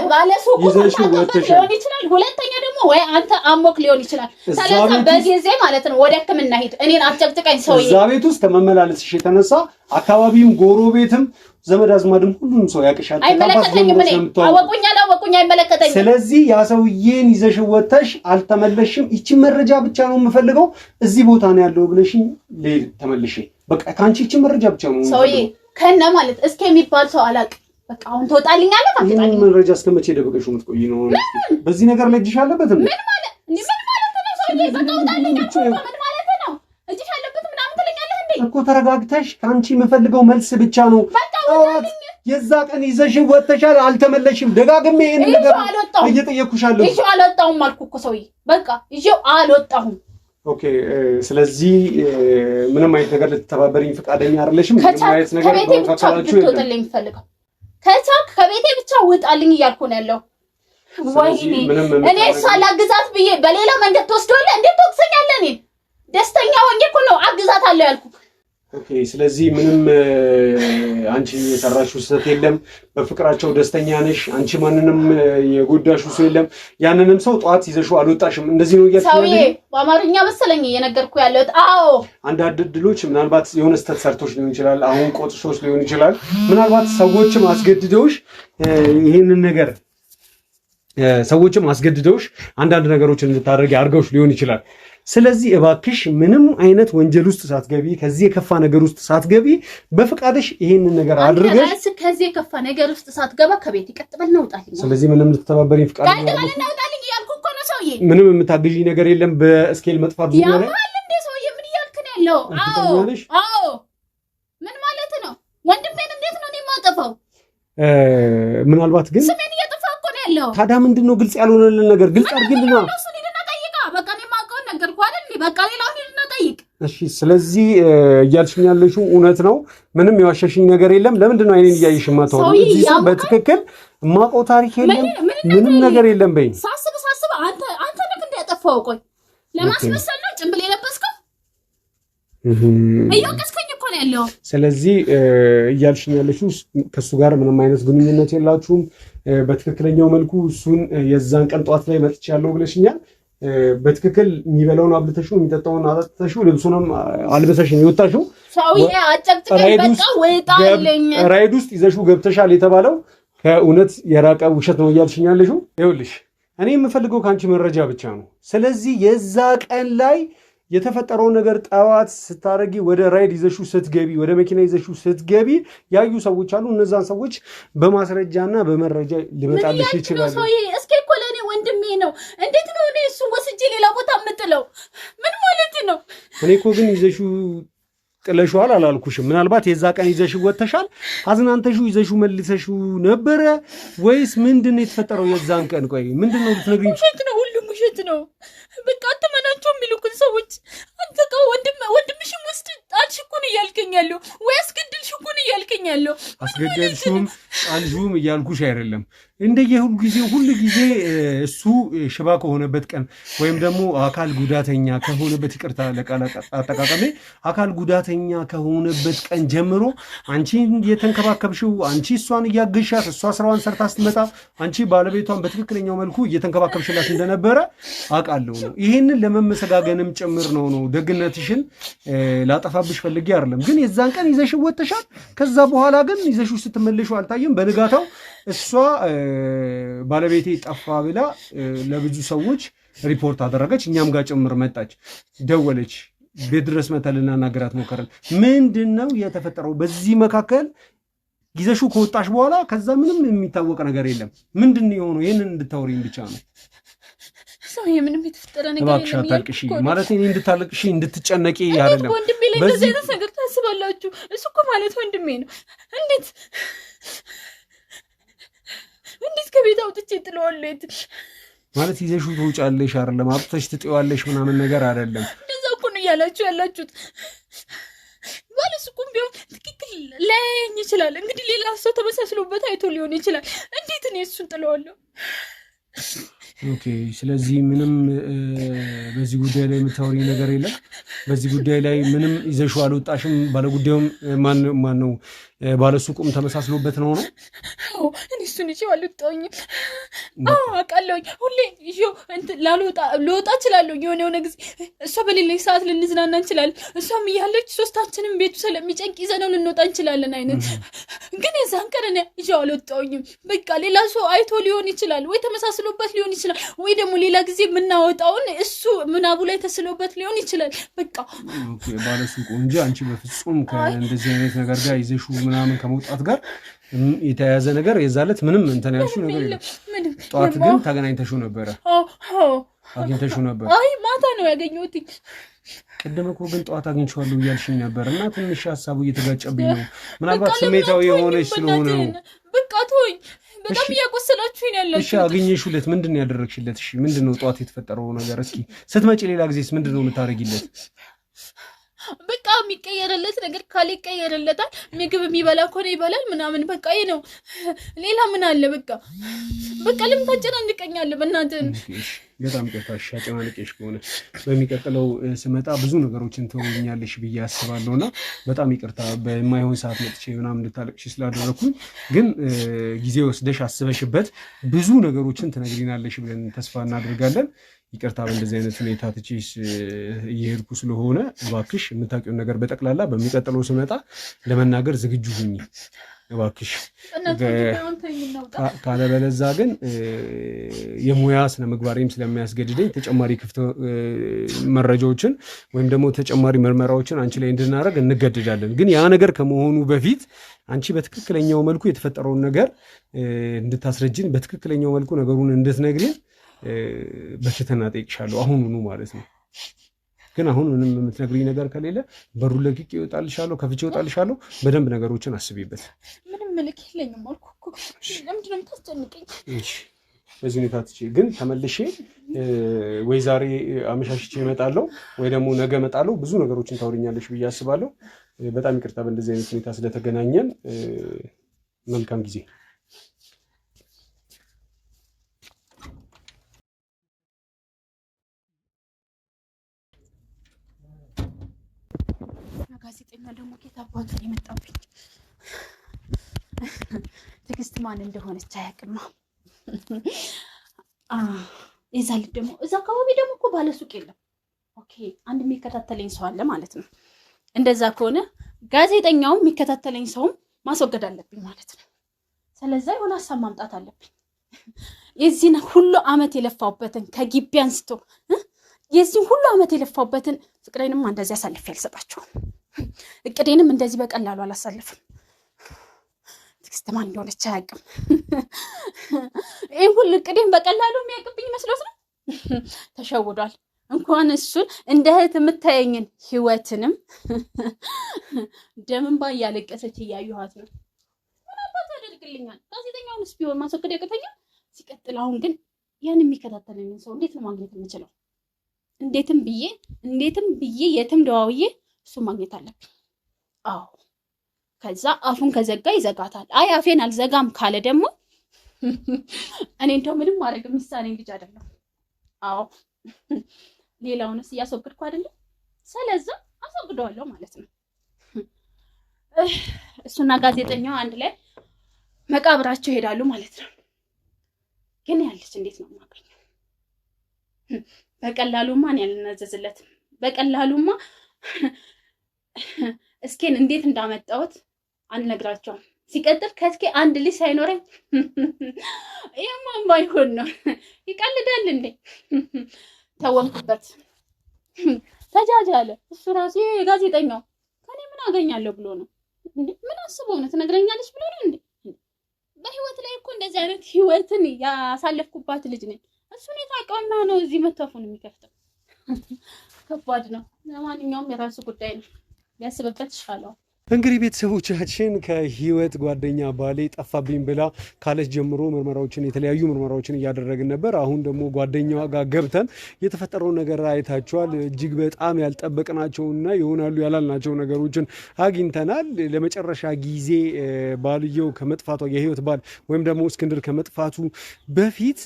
ይዘሽ ወጥተሽ ሊሆን ይችላል። ሁለተኛ ደግሞ ወይ አንተ አሞክ ሊሆን ይችላል። ሰላሳ በጊዜ ማለት ነው ወደ ሕክምና ሂድ። እኔን አጨቅጭቀኝ ሰውዬ። እዛ ቤት ውስጥ ከመመላለስሽ የተነሳ አካባቢም ጎረቤትም ዘመድ አዝማድም ሁሉም ሰው ያቅሻል። አይመለከተኝም። እኔ አወቁኝ አላወቁኝ አይመለከተኝም። ስለዚህ ያ ሰውዬን ይዘሽ ወጥተሽ አልተመለሽም። ይቺ መረጃ ብቻ ነው የምፈልገው። እዚህ ቦታ ነው ያለው ብለሽኝ ልሄድ ተመልሼ በቃ ካንቺ ይቺ መረጃ ብቻ ነው ሰውዬ። ከነ ማለት እስከ የሚባል ሰው አላውቅም። በቃ አሁን ትወጣልኛለህ አትወጣልኝ? ምን መረጃ እስከመቼ ደብቀሽው የምትቆይ ነው? በዚህ ነገር ላይ እጅሽ አለበት እንዴ? ምን ማለት ነው ሰውዬ? በቃ ውጣልኝ ምን ማለት ነው? እጅሽ አለበት ምናምን ትለኛለህ እንዴ? እኮ ተረጋግተሽ ካንቺ የምፈልገው መልስ ብቻ ነው። በቃ ውጣልኝ። የዛ ቀን ይዘሽ ወጥተሻል፣ አልተመለሽም። ደጋግሜ ይሄን ነገር እየጠየቅኩሻለሁ። ይዤው አልወጣሁም አልኩ እኮ ሰውዬ። በቃ ይዤው አልወጣሁም። ኦኬ፣ ስለዚህ ምንም አይነት ነገር ልትተባበሪኝ ፈቃደኛ አይደለሽም? ምንም አይነት ነገር ከቤቴ ብቻ ልትወጣልኝ የምፈልገው ከቻልክ ከቤቴ ብቻ ውጣልኝ እያልኩ ነው ያለው። ወይኔ እኔ ሳላግዛት ብዬ በሌላ መንገድ ትወስደዋለህ? እንዴት ትወቅሰኛለህ? እኔ ደስተኛ ሆኜ እኮ ነው አግዛታለሁ ያልኩህ። ኦኬ፣ ስለዚህ ምንም አንቺ የሰራሽው ስህተት የለም። በፍቅራቸው ደስተኛ ነሽ። አንቺ ማንንም የጎዳሽው ሰው የለም። ያንንም ሰው ጠዋት ይዘሽው አልወጣሽም። እንደዚህ ነው እያልኩኝ ነው። በአማርኛ መሰለኝ እየነገርኩ ያለሁት። አዎ፣ አንዳንድ እድሎች ምናልባት የሆነ ስህተት ሰርቶች ሊሆን ይችላል። አሁን ቆጥሾች ሊሆን ይችላል። ምናልባት ሰዎችም አስገድደውሽ ይሄንን ነገር ሰዎችም አስገድደውሽ አንዳንድ ነገሮችን እንድታደርጊ አድርገውሽ ሊሆን ይችላል። ስለዚህ እባክሽ ምንም አይነት ወንጀል ውስጥ ሳትገቢ ከዚህ የከፋ ነገር ውስጥ ሳትገቢ በፍቃድሽ ይሄንን ነገር አድርገሽ ከዚህ የከፋ ነገር ውስጥ ሳትገባ ከቤት ይቀጥበል ነው ውጣልኝ። ስለዚህ ምንም ልትተባበሪኝ ፍቃደኛ አይደለም። ውጣልኝ እያልኩ እኮ ነው ሰውዬ። ምንም የምታግዢኝ ነገር የለም። በስኬል መጥፋት ዙሪያ ላይ ያማል እንዴ ሰውዬ? ምን እያልክ ነው ያለው? አዎ ምን ማለት ነው? ወንድሜን እንዴት ነው የማጠፋው? ምናልባት ግን ስሜን እያጠፋ እኮ ነው ያለው። ታዲያ ምንድነው ግልጽ ያልሆነልን ነገር? ግልጽ አድርግልና በቃ ሌላውን ሄድና ጠይቅ። እሺ፣ ስለዚህ እያልሽኝ ያለሽው እውነት ነው። ምንም የዋሸሽኝ ነገር የለም። ለምንድን ነው አይኔን እያየሽ የማታወሪው? እዚህ ሰው በትክክል የማውቀው ታሪክ የለም፣ ምንም ነገር የለም በይኝ። ሳስብ አንተ ነህ እንዳያጠፋው። ቆይ ለማስመሰል ነው ጭንብል የለበስከው? እየወቀስከኝ እኮ ነው ያለው። ስለዚህ እያልሽኝ ያለሽው ከእሱ ጋር ምንም አይነት ግንኙነት የላችሁም። በትክክለኛው መልኩ እሱን የዛን ቀን ጠዋት ላይ መጥቻለሁ ብለሽኛል። በትክክል የሚበላውን አብልተሽው የሚጠጣውን አጠጥተሽው ልብሱንም አልበሰሽ ነው የወጣሽው። ሰውዬ አጨቅጭቀኝ በቃ ወጣልኝ። ራይድ ውስጥ ይዘሽው ገብተሻል የተባለው ከእውነት የራቀ ውሸት ነው እያልሽኝ ያለሽው። ይኸውልሽ እኔ የምፈልገው ከአንቺ መረጃ ብቻ ነው። ስለዚህ የዛ ቀን ላይ የተፈጠረው ነገር ጠዋት ስታረጊ ወደ ራይድ ይዘሽው ስትገቢ፣ ወደ መኪና ይዘሽው ስትገቢ ያዩ ሰዎች አሉ። እነዛን ሰዎች በማስረጃና በመረጃ ሊመጣልሽ ይችላል። እስኪ እኮ ለእኔ ወንድሜ ነው። እንዴት ነው እኔ እሱ ወስጄ ሌላ ቦታ የምጥለው? ምን ማለት ነው? እኔ እኮ ግን ይዘሽው ጥለሽዋል አላልኩሽም። ምናልባት የዛ ቀን ይዘሽው ወጥተሻል፣ አዝናንተሽው ይዘሽው መልሰሽው ነበረ ወይስ ምንድን ነው የተፈጠረው የዛን ቀን? ቆይ ምንድን ነው ልትነግሪኝ? ውሸት ነው፣ ሁሉም ውሸት ነው። በቃ አትመናቸው የሚልኩን ሰዎች። አንተ ጋር ወንድምሽም ውስጥ ጣልሽ እኮ ነው እያልከኝ ያለው፣ ወይ አስገድልሽ እኮ ነው እያልከኝ ያለው። አስገድልሽም ጣልሽም እያልኩሽ አይደለም። እንደየሁሉ ጊዜ እሱ ሽባ ከሆነበት ቀን ወይም ደግሞ አካል ጉዳተኛ ከሆነበት ይቅርታ ለቃል አጠቃቀሜ አካል ጉዳተኛ ከሆነበት ቀን ጀምሮ አንቺ እየተንከባከብሽው አንቺ እሷን እያገሻት እሷ ስራዋን ሰርታ ስትመጣ አንቺ ባለቤቷን በትክክለኛው መልኩ እየተንከባከብሽላት እንደነበረ አውቃለሁ ነው። ይህንን ለመመሰጋገንም ጭምር ነው ደግነትሽን ላጠፋብሽ ፈልጌ አይደለም። ግን የዛን ቀን ይዘሽው ወጥተሻል። ከዛ በኋላ ግን ይዘሽው ስትመለሺው አልታየም። በንጋታው እሷ ባለቤቴ ጠፋ ብላ ለብዙ ሰዎች ሪፖርት አደረገች። እኛም ጋር ጭምር መጣች፣ ደወለች። ቤት ድረስ መታ ልናናገራት ሞከረን። ምንድነው የተፈጠረው? በዚህ መካከል ይዘሽው ከወጣሽ በኋላ ከዛ ምንም የሚታወቅ ነገር የለም። ምንድነው የሆነው? ይሄንን እንድታወሪኝ ብቻ ነው። ሰው ምንም የተፈጠረ ነገር የለም። እባክሽ አታልቅሺ። ማለት እኔ እንድታልቅሺ እንድትጨነቂ አይደለም። ወንድሜ ላይ እንደዚህ አይነት ነገር ታስባላችሁ? እሱ እኮ ማለት ወንድሜ ነው። እንዴት ከቤት አውጥቼ ጥለዋለሁ? ማለት ይዘሽው ትውጫለሽ አይደለም፣ አውጥተሽ ትጥይዋለሽ ምናምን ነገር አይደለም። እንደዛ እኮ ነው ያላችሁት። ባለሱቁም ቢሆን ትክክል ላያየኝ ይችላል። እንግዲህ ሌላ ሰው ተመሳስሎበት አይቶ ሊሆን ይችላል። እንዴት እኔ እሱን ጥለዋለሁ? ኦኬ። ስለዚህ ምንም በዚህ ጉዳይ ላይ የምታወሪ ነገር የለም። በዚህ ጉዳይ ላይ ምንም ይዘሽው አልወጣሽም። ባለጉዳዩም ማን ነው? ባለሱቁም ተመሳስሎበት ነው። እኔ እሱን ይዤው አልወጣሁኝም። አውቃለሁኝ። ሁሌ ይዤው ልወጣ እችላለሁ። የሆነ ጊዜ እሷ በሌለች ሰዓት ልንዝናና እንችላለን። እሷም እያለች ሶስታችንም ቤቱ ስለሚጨንቅ ይዘነው ልንወጣ እንችላለን አይነት። ግን የዛን ቀን እኔ ይዤው አልወጣሁኝም። በቃ ሌላ ሰው አይቶ ሊሆን ይችላል፣ ወይ ተመሳስሎበት ሊሆን ይችላል፣ ወይ ደግሞ ሌላ ጊዜ የምናወጣውን እሱ ምናቡ ላይ ተስሎበት ሊሆን ይችላል። በቃ ባለሱቁ እንጂ አንቺ በፍጹም ከእንደዚህ አይነት ነገር ጋር ይዘሽው ምናምን ከመውጣት ጋር የተያያዘ ነገር የዛለት ምንም እንትን ያልሽው ነገር የለም። ጠዋት ግን ተገናኝተሽው ነበረ? አግኝተሽው ነበር? አይ ማታ ነው ያገኘሁት። ቅድም እኮ ግን ጠዋት አግኝቼዋለሁ እያልሽኝ ነበር እና ትንሽ ሀሳቡ እየተጋጨብኝ ነው። ምናልባት ስሜታዊ የሆነች ስለሆነ ነው። በቃ ተወኝ። በጣም እያቆሰላችሁኝ ያላችሁ። እሺ አግኘሽውለት ምንድን ነው ያደረግሽለት? እሺ ምንድን ነው ጠዋት የተፈጠረው ነገር? እስኪ ስትመጪ ሌላ ጊዜስ ምንድን ነው የምታደርጊለት? በቃ የሚቀየርለት ነገር ካለ ይቀየርለታል። ምግብ የሚበላ ከሆነ ይበላል ምናምን። በቃ ይሄ ነው። ሌላ ምን አለ? በቃ ለምን ታጨናንቀኛለህ? በእናትህ በጣም ይቅርታሽ አጨናንቄሽ ከሆነ በሚቀጥለው ስመጣ ብዙ ነገሮችን ትወኛለሽ ብዬ አስባለሁ እና በጣም ይቅርታ በማይሆን ሰዓት መጥቼ ምናምን እንድታለቅሽ ስላደረኩኝ። ግን ጊዜ ወስደሽ አስበሽበት ብዙ ነገሮችን ትነግሪናለሽ ብለን ተስፋ እናደርጋለን። ይቅርታ በእንደዚህ አይነት ሁኔታ ትቼሽ እየሄድኩ ስለሆነ እባክሽ የምታውቂውን ነገር በጠቅላላ በሚቀጥለው ስመጣ ለመናገር ዝግጁ ሁኚ እባክሽ። ካለበለዛ ግን የሙያ ስነ ምግባሬም ስለሚያስገድደኝ ተጨማሪ ክፍት መረጃዎችን ወይም ደግሞ ተጨማሪ ምርመራዎችን አንቺ ላይ እንድናደርግ እንገደዳለን። ግን ያ ነገር ከመሆኑ በፊት አንቺ በትክክለኛው መልኩ የተፈጠረውን ነገር እንድታስረጅን፣ በትክክለኛው መልኩ ነገሩን እንድትነግሪን በትህትና ጠይቅሻለሁ። አሁኑኑ ማለት ነው። ግን አሁን ምንም የምትነግሪኝ ነገር ከሌለ በሩን ለቅቄ እወጣልሻለሁ፣ ከፍቼ እወጣልሻለሁ። በደንብ ነገሮችን አስቢበት። ምንም መልክ የለኝም አልኩህ እኮ። ለምንድን ነው የምታስጨንቀኝ? በዚህ ሁኔታ ትቼ ግን ተመልሼ ወይ ዛሬ አመሻሽቼ እመጣለሁ ወይ ደግሞ ነገ እመጣለሁ። ብዙ ነገሮችን ታወሪኛለሽ ብዬ አስባለሁ። በጣም ይቅርታ በእንደዚህ አይነት ሁኔታ ስለተገናኘን። መልካም ጊዜ። ጋዜጠኛ ደግሞ ኬት አባቱ የመጣብኝ። ትዕግስት ማን እንደሆነች አያውቅማ። የዛ ልጅ ደግሞ እዛ አካባቢ ደግሞ እኮ ባለሱቅ የለም። ኦኬ አንድ የሚከታተለኝ ሰው አለ ማለት ነው። እንደዛ ከሆነ ጋዜጠኛውም የሚከታተለኝ ሰውም ማስወገድ አለብኝ ማለት ነው። ስለዚህ የሆነ ሀሳብ ማምጣት አለብኝ። የዚህን ሁሉ አመት የለፋውበትን ከግቢ አንስቶ የዚህን ሁሉ አመት የለፋውበትን ፍቅሬንም እንደዚህ አሳልፌ አልሰጣቸውም። እቅዴንም እንደዚህ በቀላሉ አላሳልፍም። ትዕግስት ማን እንደሆነች አያውቅም። ይህ ሁሉ እቅዴን በቀላሉ የሚያውቅብኝ መስሎት ነው። ተሸውዷል። እንኳን እሱን እንደ እህት የምታየኝን ህይወትንም ደምንባ እያለቀሰች እያዩሃት ነው። ምን አባት ያደርግልኛል? ጋዜጠኛውንስ ቢሆን ማስወገድ ያቅተኛል። ሲቀጥል አሁን ግን ያን የሚከታተለኝን ሰው እንዴት ነው ማግኘት የምችለው? እንዴትም ብዬ የትም ደዋውዬ እሱ ማግኘት አለብኝ። አዎ ከዛ አፉን ከዘጋ ይዘጋታል። አይ አፌን አልዘጋም ካለ ደግሞ እኔ እንደው ምንም ማድረግ የሚሳነኝ ልጅ አይደለም። አዎ ሌላውንስ እያስወግድኩ አይደለም። ስለዚህ አስወግደዋለሁ ማለት ነው። እሱና ጋዜጠኛው አንድ ላይ መቃብራቸው ይሄዳሉ ማለት ነው። ግን ያለች እንዴት ነው የማገኘው? በቀላሉማ እኔ አልናዘዝለትም። በቀላሉማ እስኬን እንዴት እንዳመጣሁት አልነግራቸውም። ሲቀጥል ከእስኬ አንድ ልጅ ሳይኖረኝ ይሄማ የማይሆን ነው። ይቀልዳል እንዴ? ተወንኩበት። ተጃጃለ። እሱ ራሱ ጋዜጠኛው ከኔ ምን አገኛለሁ ብሎ ነው እንዴ? ምን አስቦ ነው ትነግረኛለች ብሎ ነው እንዴ? በህይወት ላይ እኮ እንደዚህ አይነት ህይወትን ያሳለፍኩባት ልጅ ነኝ። እሱን የታውቀውና ነው እዚህ መታፈን የሚከፍተው። ከባድ ነው። ለማንኛውም የራሱ ጉዳይ ነው። ሊያስብበት ይሻላል። እንግዲህ ቤተሰቦቻችን ከህይወት ጓደኛ ባሌ ጠፋብኝ ብላ ካለች ጀምሮ የተለያዩ ምርመራዎችን እያደረግን ነበር። አሁን ደግሞ ጓደኛዋ ጋር ገብተን የተፈጠረው ነገር አይታችኋል። እጅግ በጣም ያልጠበቅናቸውና ይሆናሉ ያላልናቸው ነገሮችን አግኝተናል። ለመጨረሻ ጊዜ ባልየው ከመጥፋቷ የህይወት ባል ወይም ደግሞ እስክንድር ከመጥፋቱ በፊት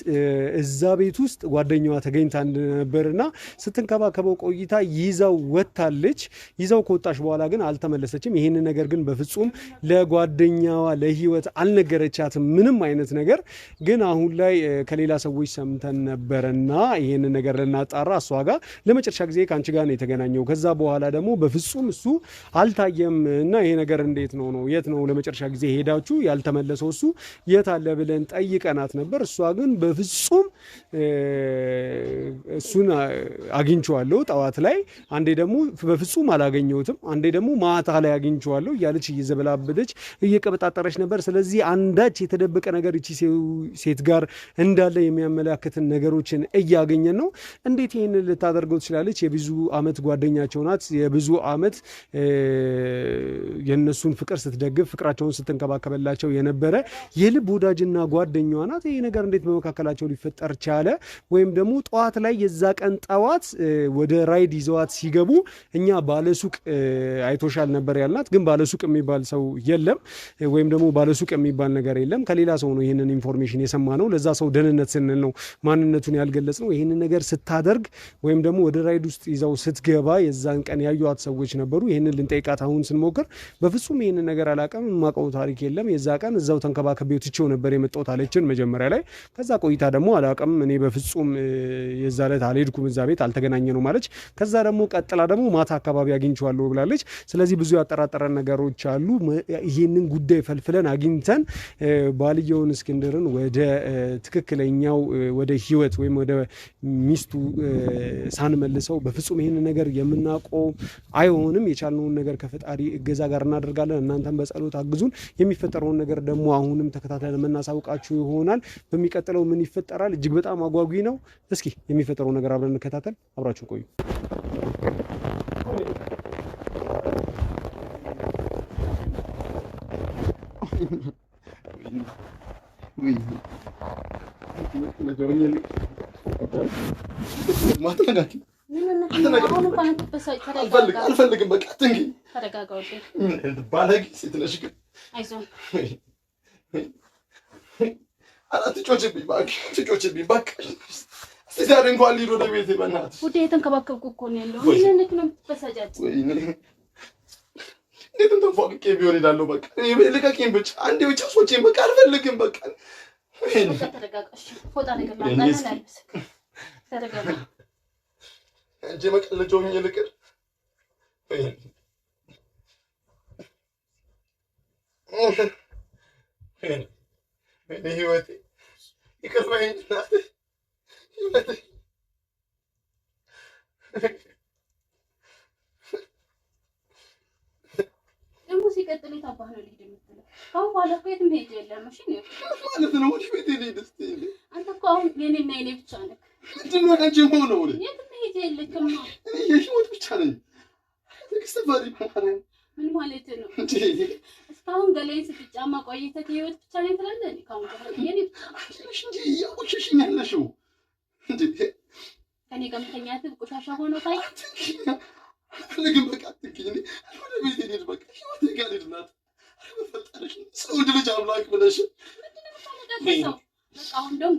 እዛ ቤት ውስጥ ጓደኛዋ ተገኝታ እንደነበርና ስትንከባከበው ቆይታ ይዛው ወጥታለች። ይዛው ከወጣች በኋላ ግን አልተመለሰችም። ይህን ነገር ግን በፍጹም ለጓደኛዋ ለህይወት አልነገረቻትም ምንም አይነት ነገር። ግን አሁን ላይ ከሌላ ሰዎች ሰምተን ነበርና ይህን ነገር ልናጣራ እሷ ጋር ለመጨረሻ ጊዜ ከአንቺ ጋር ነው የተገናኘው፣ ከዛ በኋላ ደግሞ በፍጹም እሱ አልታየም እና ይሄ ነገር እንዴት ነው የት ነው ለመጨረሻ ጊዜ ሄዳችሁ ያልተመለሰው እሱ የት አለ ብለን ጠይቀናት ነበር። እሷ ግን በፍጹም እሱን አግኝቼዋለሁ ጠዋት ላይ፣ አንዴ ደግሞ በፍጹም አላገኘሁትም፣ አንዴ ደግሞ ማታ ላይ አግኝቼዋለሁ እያለች እየዘበላበደች እየቀበጣጠረች ነበር። ስለዚህ አንዳች የተደበቀ ነገር እቺ ሴት ጋር እንዳለ የሚያመላክትን ነገሮችን እያገኘን ነው። እንዴት ይህን ልታደርገው ትችላለች? የብዙ አመት ጓደኛቸው ናት። የብዙ አመት የነሱን ፍቅር ስትደግፍ ፍቅራቸውን ስትንከባከበላቸው የነበረ የልብ ወዳጅና ጓደኛዋ ናት። ይህ ነገር እንዴት በመካከላቸው ሊፈጠር ቻለ? ወይም ደግሞ ጠዋት ላይ የዛ ቀን ጠዋት ወደ ራይድ ይዘዋት ሲገቡ እኛ ባለሱቅ አይቶሻል ነበር ያልናት፣ ግን ባለሱቅ የሚባል ሰው የለም፣ ወይም ደግሞ ባለሱቅ የሚባል ነገር የለም። ከሌላ ሰው ነው ይህንን ኢንፎርሜሽን የሰማ ነው። ለዛ ሰው ደህንነት ስንል ነው ማንነቱን ያልገለጽ ነው። ይህንን ነገር ስታደርግ ወይም ደግሞ ወደ ራይድ ውስጥ ይዘው ስትገባ የዛን ቀን ያዩት ሰዎች ነበሩ። ይህንን ልንጠይቃት አሁን ስንሞክር በፍጹም ይህንን ነገር አላውቅም፣ የማውቀው ታሪክ የለም፣ የዛ ቀን እዛው ተንከባከቤው ትቼው ነበር የመጣሁት አለችን መጀመሪያ ላይ። ከዛ ቆይታ ደግሞ አላውቅም እኔ በፍጹም የዛ ዕለት አልሄድኩም፣ እዛ ቤት አልተገናኘ ነው ማለች። ከዛ ደግሞ ቀጥላ ደግሞ ማታ አካባቢ አግኝቼዋለሁ ብላለች። ስለዚህ ብዙ ያጠራጠረን ነገሮች አሉ። ይህንን ጉዳይ ፈልፍለን አግኝተን ባልየውን እስክንድርን ወደ ትክክለኛው ወደ ህይወት ወይም ወደ ሚስቱ ሳንመልሰው በፍጹም ይህን ነገር የምናቆም አይሆንም። የቻልነውን ነገር ከፈጣሪ እገዛ ጋር እናደርጋለን። እናንተም በጸሎት አግዙን። የሚፈጠረውን ነገር ደግሞ አሁንም ተከታትለን የምናሳውቃችሁ ይሆናል። በሚቀጥለው ምን ይፈጠራል እጅግ በጣም አጓጊ ነው። እስኪ የሚፈጠረው ነገር አብረን እንከታተል። አብራችሁ ቆዩ። አልፈልግም። በቃ አትንኪ። ባለጌ ሴት ነሽ ግን አትጮችብኝ እባክሽ፣ ትጮችብኝ በቃ። እስኪ ዛሬ እንኳን ልሂድ ወደ ቤቴ በእናትሽ። ውዴ የተንከባከብኩ እኮ ነው ያለው። ምን ነው የምትበሳጫት? እንዴት እንተንፏቅቄ ቢሆን እሄዳለሁ። በቃ ልቀቂኝ ብቻ፣ አንዴ ብቻ ሶቼን በቃ አልፈልግም። በቃ ተረጋጋሽ። ፎጣ ነገር ማጣናል አልበስክ። ተረጋጋ እንጂ መቀለጃውኝ ልቅር። እኔ ህይወቴ ይቅር በይኝ እናቴ፣ ህይወቴ ደግሞ ሲቀጥል የታባህ ነው ልሂድ የምትለው? አሁን በኋላ እኮ የትም ሄጄ የለም። እሺ ነው ማለት ነው። ወደ ቤቴ ልሂድ እስኪ። አንተ እኮ አሁን የኔና የኔ ብቻ ነህ። ምንድን ነው አንቺ የምሆነው? የትም ሄጄ የለክም። እኔ የህይወት ብቻ ነኝ። ተከስተባሪ ማለት ምን ማለት ነው? እስካሁን ገላይን ስትጫማ ቆይተህ ህይወት ብቻ ነኝ ትላለህ። እኔ ካሁን በኋላ የኔ ብቻ ነሽ እንጂ ያውቅሽኝ ያለሽው እንዴ? ከኔ ጋር መተኛትህ ቆሻሻ ሆኖ ታይ አልፈልግም። በቃ አትንኪኝ። እኔ ወደ ቤቴ ልሂድ። በቃ ህይወቴ ጋር ልሂድ። እናት በፈጠረሽ ሰው ልጅ አምላክ ብለሽ ምንድን ነው የምታመጣው?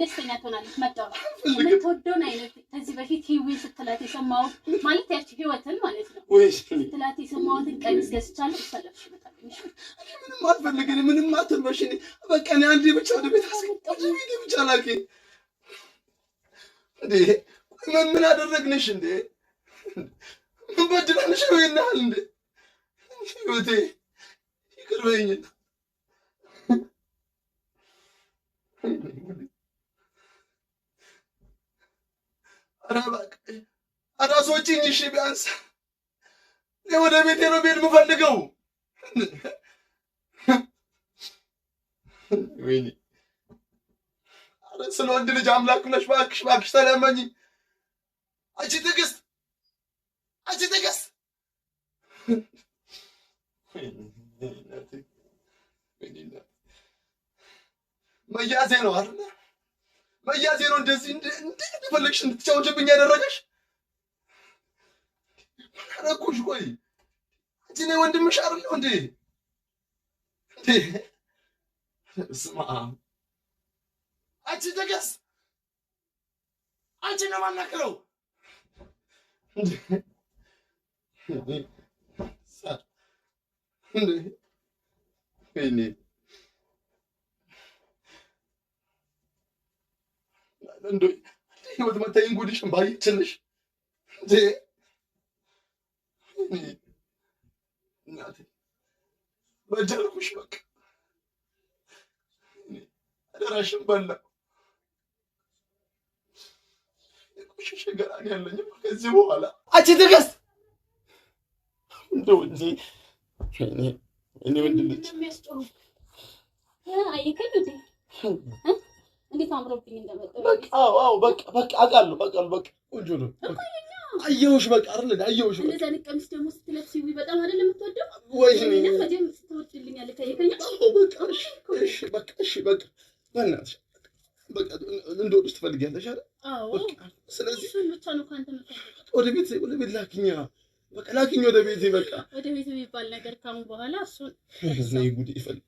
ደስተኛ ትሆናለች። መጣው የምትወደውን አይነት ከዚህ በፊት ህይወት ስትላት የሰማው ማለት ያቺ ህይወትን ማለት ነው ስትላት የሰማውትን ቀሚስ ገዝቻለሁ ሰለፍሽ መጣልሽ ምንም አትፈልግኝ ምንም አትልበሽ በቃ እኔ አንዴ ብቻ ወደ ቤት አስቀምጪ ብቻ ላኪ እንዴ ምን አደረግንሽ እንዴ ምን በድለንሽ ነው ይናል እንዴ ህይወቴ ይቅር በይኝ አራሶችኝ እሺ ቢያንስ ወደ ቤቴ ነው ቤት የምፈልገው ወይኔ አረ ስለ ወንድ ልጅ አምላክ ብለሽ እባክሽ ተለመኝ አንቺ ትዕግስት መያዜ ነው አይደል መያዜ ነው እንደዚህ እንደፈለግሽ እንድትጫወችብኝ ያደረገሽ አረኩሽ ቆይ አንቺ ነይ ወንድምሽ አይደል እንዴ ስማ አንቺ ተገስ አንቺ ነው ማናከረው እንዴ እንዴ ህይወት መታየን ጉድሽን ባይችልሽ እንዴ እናቴ በጀርኩሽ በቃ አደራሽን በላ የቆሸሸ ገራን ያለኝ ከዚህ በኋላ አንቺ ትዕግስት እንደው እንጂ እኔ ወንድ ልጅ አይከኝ እንዴት አምሮብኝ እንደመጣው በቃ አዎ በቃ አውቃለሁ በቃ ቆንጆ ነው አየሁሽ በቃ አይደል አየሁሽ እንደዛ ንቀምስ ደግሞ ስትለብሺ በጣም አይደል የምትወደው ወይ እኔ መጀመሪያ ስትወጪልኝ አለ ከየከኝ በቃ እሺ በእናትሽ በቃ እንደወድሽ ትፈልጊያለሽ አይደል አዎ ስለዚህ እሱን ብቻ ነው ካንተ የምፈልገው ወደ ቤት ላኪኛ በቃ ላኪኝ ወደ ቤት በቃ ወደ ቤት የሚባል ነገር ካሁን በኋላ እሱን ነይ ጉድ ይፈል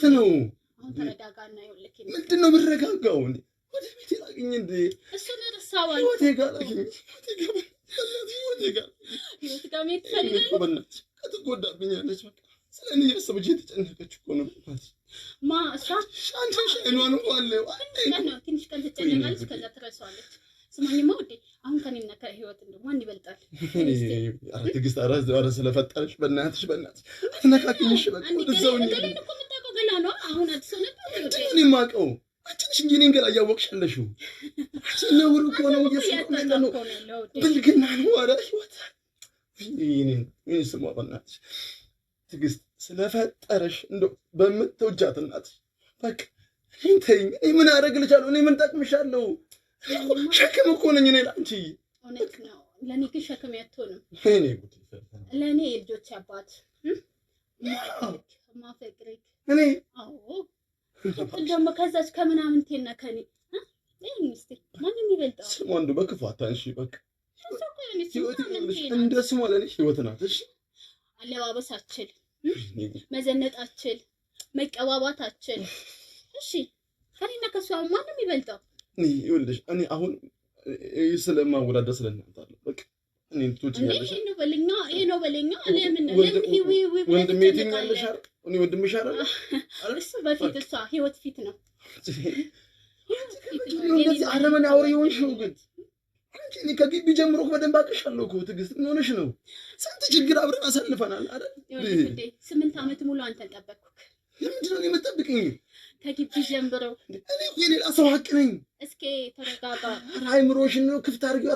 ግን ነው አሁን ተረጋጋና ይኸውልህ ምንድነው የምረጋጋው እንዴ ወደ ቤት ላኪኝ እንዴ እሱን ረሳዋል ወደ ጋር ላኪኝ ወደ ጋር መሄድ ትፈልጋለህ በእናትሽ ከተጎዳብኛለች በቃ ስለኔ እያሰበች የተጨነቀች እኮ ነው ማ እሷ አንቺ ሻይኗን ዋለው ትንሽ ቀን ትጨነቃለች ከዛ ትረሳዋለች ስማኝማ ውዴ አሁን ከኔና ከህይወት እንደው ማን ይበልጣል ትዕግስት አረ ስለፈጠረሽ በእናትሽ አትነካኪኝሽ በቃ ወደዛው ነው እኮ የምታውቀው ገላ ነው አሁን አዲስ ሆነ እኔ የማውቀው አንቺ እንጂ እኔን ገላ እያወቅሻለሽው አንቺ ነው እኮ ነው እየሰማሁ ነው ብልግና ነው አረ ህይወት ይሄ ስሟ በእናትሽ ትዕግስት ስለፈጠረሽ እንደው በምትወጃት እናትሽ በቃ እንተኝ ምን አደርግልሻለሁ እኔ ምን ጠቅምሻለሁ ሸክም እኮ ነኝ እኔ ላንቺ እውነት ነው ለኔ ግን ሸክም ያትሆንም እኔ ጉድ ለኔ የልጆች አባት ማፈቅረክ እኔ አዎ ደግሞ ከዛች ከምናምን ቴና ከኔ እስቲ ማንም ይበልጣል ስሟ እንደው በክፉ አታንሺ በቃ እንደ ስሟ ለኔ ህይወት ናት እሺ አለባበሳችን መዘነጣችን መቀባባታችን እሺ ከኔና ከሷ ማንም ይበልጣል ይኸውልሽ እኔ አሁን ስለማወዳደር ስለናንተ አለ በቃ እኔ ትወጪኛለሽ ይሄ ነው በለኛ ለምን ወንድሜ ትኛለሽ አይደል እኔ ወንድምሽ አይደል እሱ በፊት እሷ ህይወት ፊት ነው እንደዚህ አረመኔ አውሬውን ሹው ግን አንቺ እኔ ከግቢ ጀምሮ በደንብ አውቅሻለሁ እኮ ትዕግስት ምን ሆነሽ ነው ስንት ችግር አብረን አሳልፈናል አይደል 8 ዓመት ሙሉ አንተን ጠበቅኩክ ለምንድን ነው የምትጠብቂኝ ከግቢ ጀምሮ እኔ የሌላ ሰው ሀቅ ነኝ እስኪ ተረጋጋ አይምሮሽን ነው ክፍት አድርገው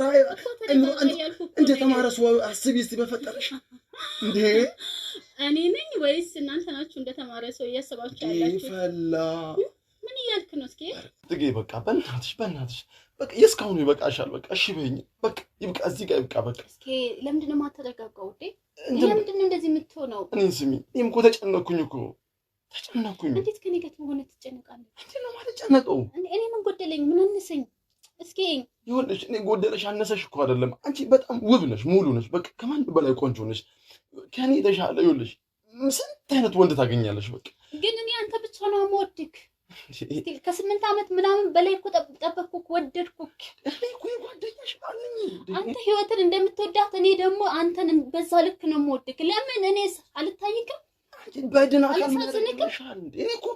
እንደ ተማረ ሰው አስቢ እስቲ በፈጠረሽ እንዴ እኔ ነኝ ወይስ እናንተ ናችሁ እንደ ተማረ ሰው እያሰባችሁ ያላችሁ ይፈላ ምን እያልክ ነው እስኪ ትጌ በቃ በእናትሽ በቃ የስካሁኑ ይበቃሻል በቃ እሺ በይኝ በቃ ይብቃ እዚህ ጋር ይብቃ በቃ እስኪ ለምንድን ነው የማትረጋጋው እንዴ ለምንድን ነው እንደዚህ የምትሆነው እኔን ስሚ እኔም እኮ ተጨነኩኝ እንዴት ከኔ ጋር ሆነ ትጨነቃለህ እንዴ ነው ማለት ጨነቀው እኔ ምን ጎደለኝ ምን አነሰኝ እስኪ ይኸውልሽ እኔ ጎደለሽ አነሰሽ እኮ አይደለም አንቺ በጣም ውብ ነሽ ሙሉ ነሽ በቃ ከማን በላይ ቆንጆ ነሽ ከኔ ተሻለ ይኸውልሽ ስንት አይነት ወንድ ታገኛለሽ በቃ ግን እኔ አንተ ብቻ ነው የምወድክ ከ8 ዓመት ምናምን በላይ እኮ ጠበቅኩክ፣ ወደድኩክ። እኔ እኮ ጓደኛሽ አለኝ። አንተ ህይወትን እንደምትወዳት እኔ ደግሞ አንተን በዛ ልክ ነው የምወድክ። ለምን እኔስ አልታይክም? በድን አካል ማድረግሻል እንዴ? እኔ እኮ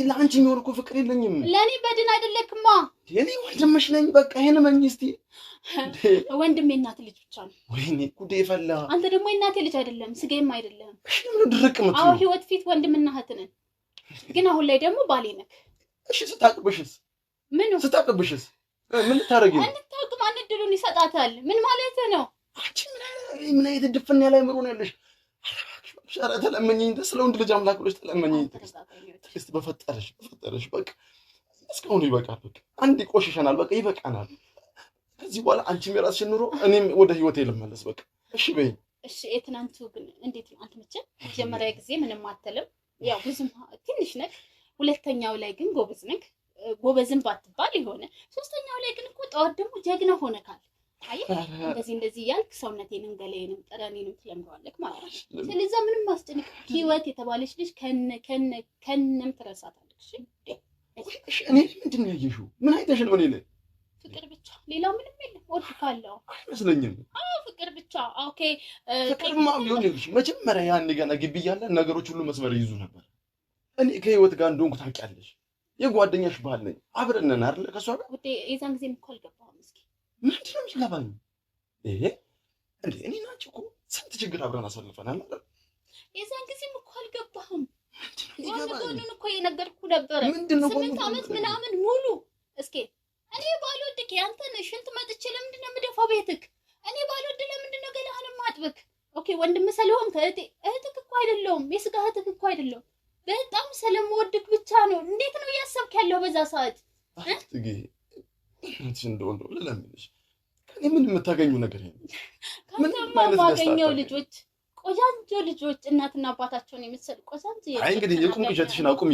ለአንቺ የሚሆን እኮ ፍቅር የለኝም። ለኔ በድን አይደለክማ። እኔ ወንድምሽ ነኝ። በቃ ይሄን መኝ እስቲ። ወንድሜ እናት ልጅ ብቻ ነው። ወይኔ ጉዴ ፈላ። አንተ ደግሞ እናቴ ልጅ አይደለም፣ ስጋዬም አይደለም። እሺ ምን ድርቅ ምትሉ? አዎ ህይወት ፊት ወንድምና እህት ነን፣ ግን አሁን ላይ ደግሞ ባሌ ነህ። እሺ ስታቅብሽስ? ምን ስታቅብሽስ ምን ልታረጊ? እንታቅም አንድ ድሉን ይሰጣታል። ምን ማለት ነው? አንቺ ምን አይነት ድፍን ያለ አይምሮ ነው ያለሽ? ሻራ ተለመኝኝ ስለ ወንድ ልጅ አምላክ ብለሽ ተለመኝኝ። ትዕግስት በፈጠረሽ በቃ እስካሁን ይበቃል። በቃ አንድ ቆሽሸናል። በቃ ይበቃናል። ከዚህ በኋላ አንቺም የራስሽን ኑሮ እኔም ወደ ህይወቴ ልመለስ። በቃ እሺ በይ። እሺ የትናንቱ ግን እንዴት ነው? አንተ መቼም መጀመሪያ ጊዜ ምንም አትልም፣ ያው ብዙም ትንሽ ነህ። ሁለተኛው ላይ ግን ጎበዝ ነህ። ጎበዝም ባትባል የሆነ ሶስተኛው ላይ ግን እኮ ጠዋት ደግሞ ጀግና ሆነካል። አይ እንደዚህ ያልክ ሰውነቴንም ገለዬንም ጠረኔንም ትለምደዋለህ ማለት ነው። ስለዚህ ምንም ማስጨነቅ ህይወት የተባለች ልጅ ከነም ትረሳታለች። እሺ እኔ ምንድን ነው ያየሽው? ምን አይተሽ ነው? እኔ ላይ ፍቅር ብቻ ሌላ ምንም የለም። ወድካለሁ አይመስለኝም። ፍቅር ብቻ። ኦኬ ፍቅርማ ቢሆን ይልሽ መጀመሪያ ያን ገና ግቢ እያለ ነገሮች ሁሉ መስመር ይይዙ ነበር። እኔ ከህይወት ጋር እንደሆንኩ ታውቂያለሽ። የጓደኛሽ ባል ነኝ፣ አብረን ነን አይደል? ከሷ ጋር ውዴ የዛን ጊዜም እኮ አልገባህም። እስኪ ምንድን ነው የሚገባኝ? እንዴ እኔና አንቺ እኮ ስንት ችግር አብረን አሳልፈናል አይደል? የዛን ጊዜም እኮ አልገባህም። ጎኑን እኮ የነገርኩህ ነበረ። 8 ዓመት ምናምን ሙሉ። እስኪ እኔ ባልወድክ ያንተን ሽንት መጥቼ ለምንድን ነው የምደፋው ቤትክ? እኔ ባልወድ ለምንድን ነው ገላህን ማጥብክ? ኦኬ ወንድም ስለሆንክ እህትክ እኮ አይደለሁም፣ የስጋ እህትክ እኮ አይደለሁም። በጣም ስለምወድክ ብቻ ነው። እንዴት ነው እያሰብክ ያለው በዛ ሰዓት? ትጌ አንቺ እንደው ለለምንሽ ከኔ ምን የምታገኙ ነገር የለም። ምን ማገኘው ልጆች፣ ቆንጆ ልጆች፣ እናትና አባታቸውን የምትሰል ቆንጆ። አይ እንግዲህ የቁም ቅዠትሽን አቁሚ።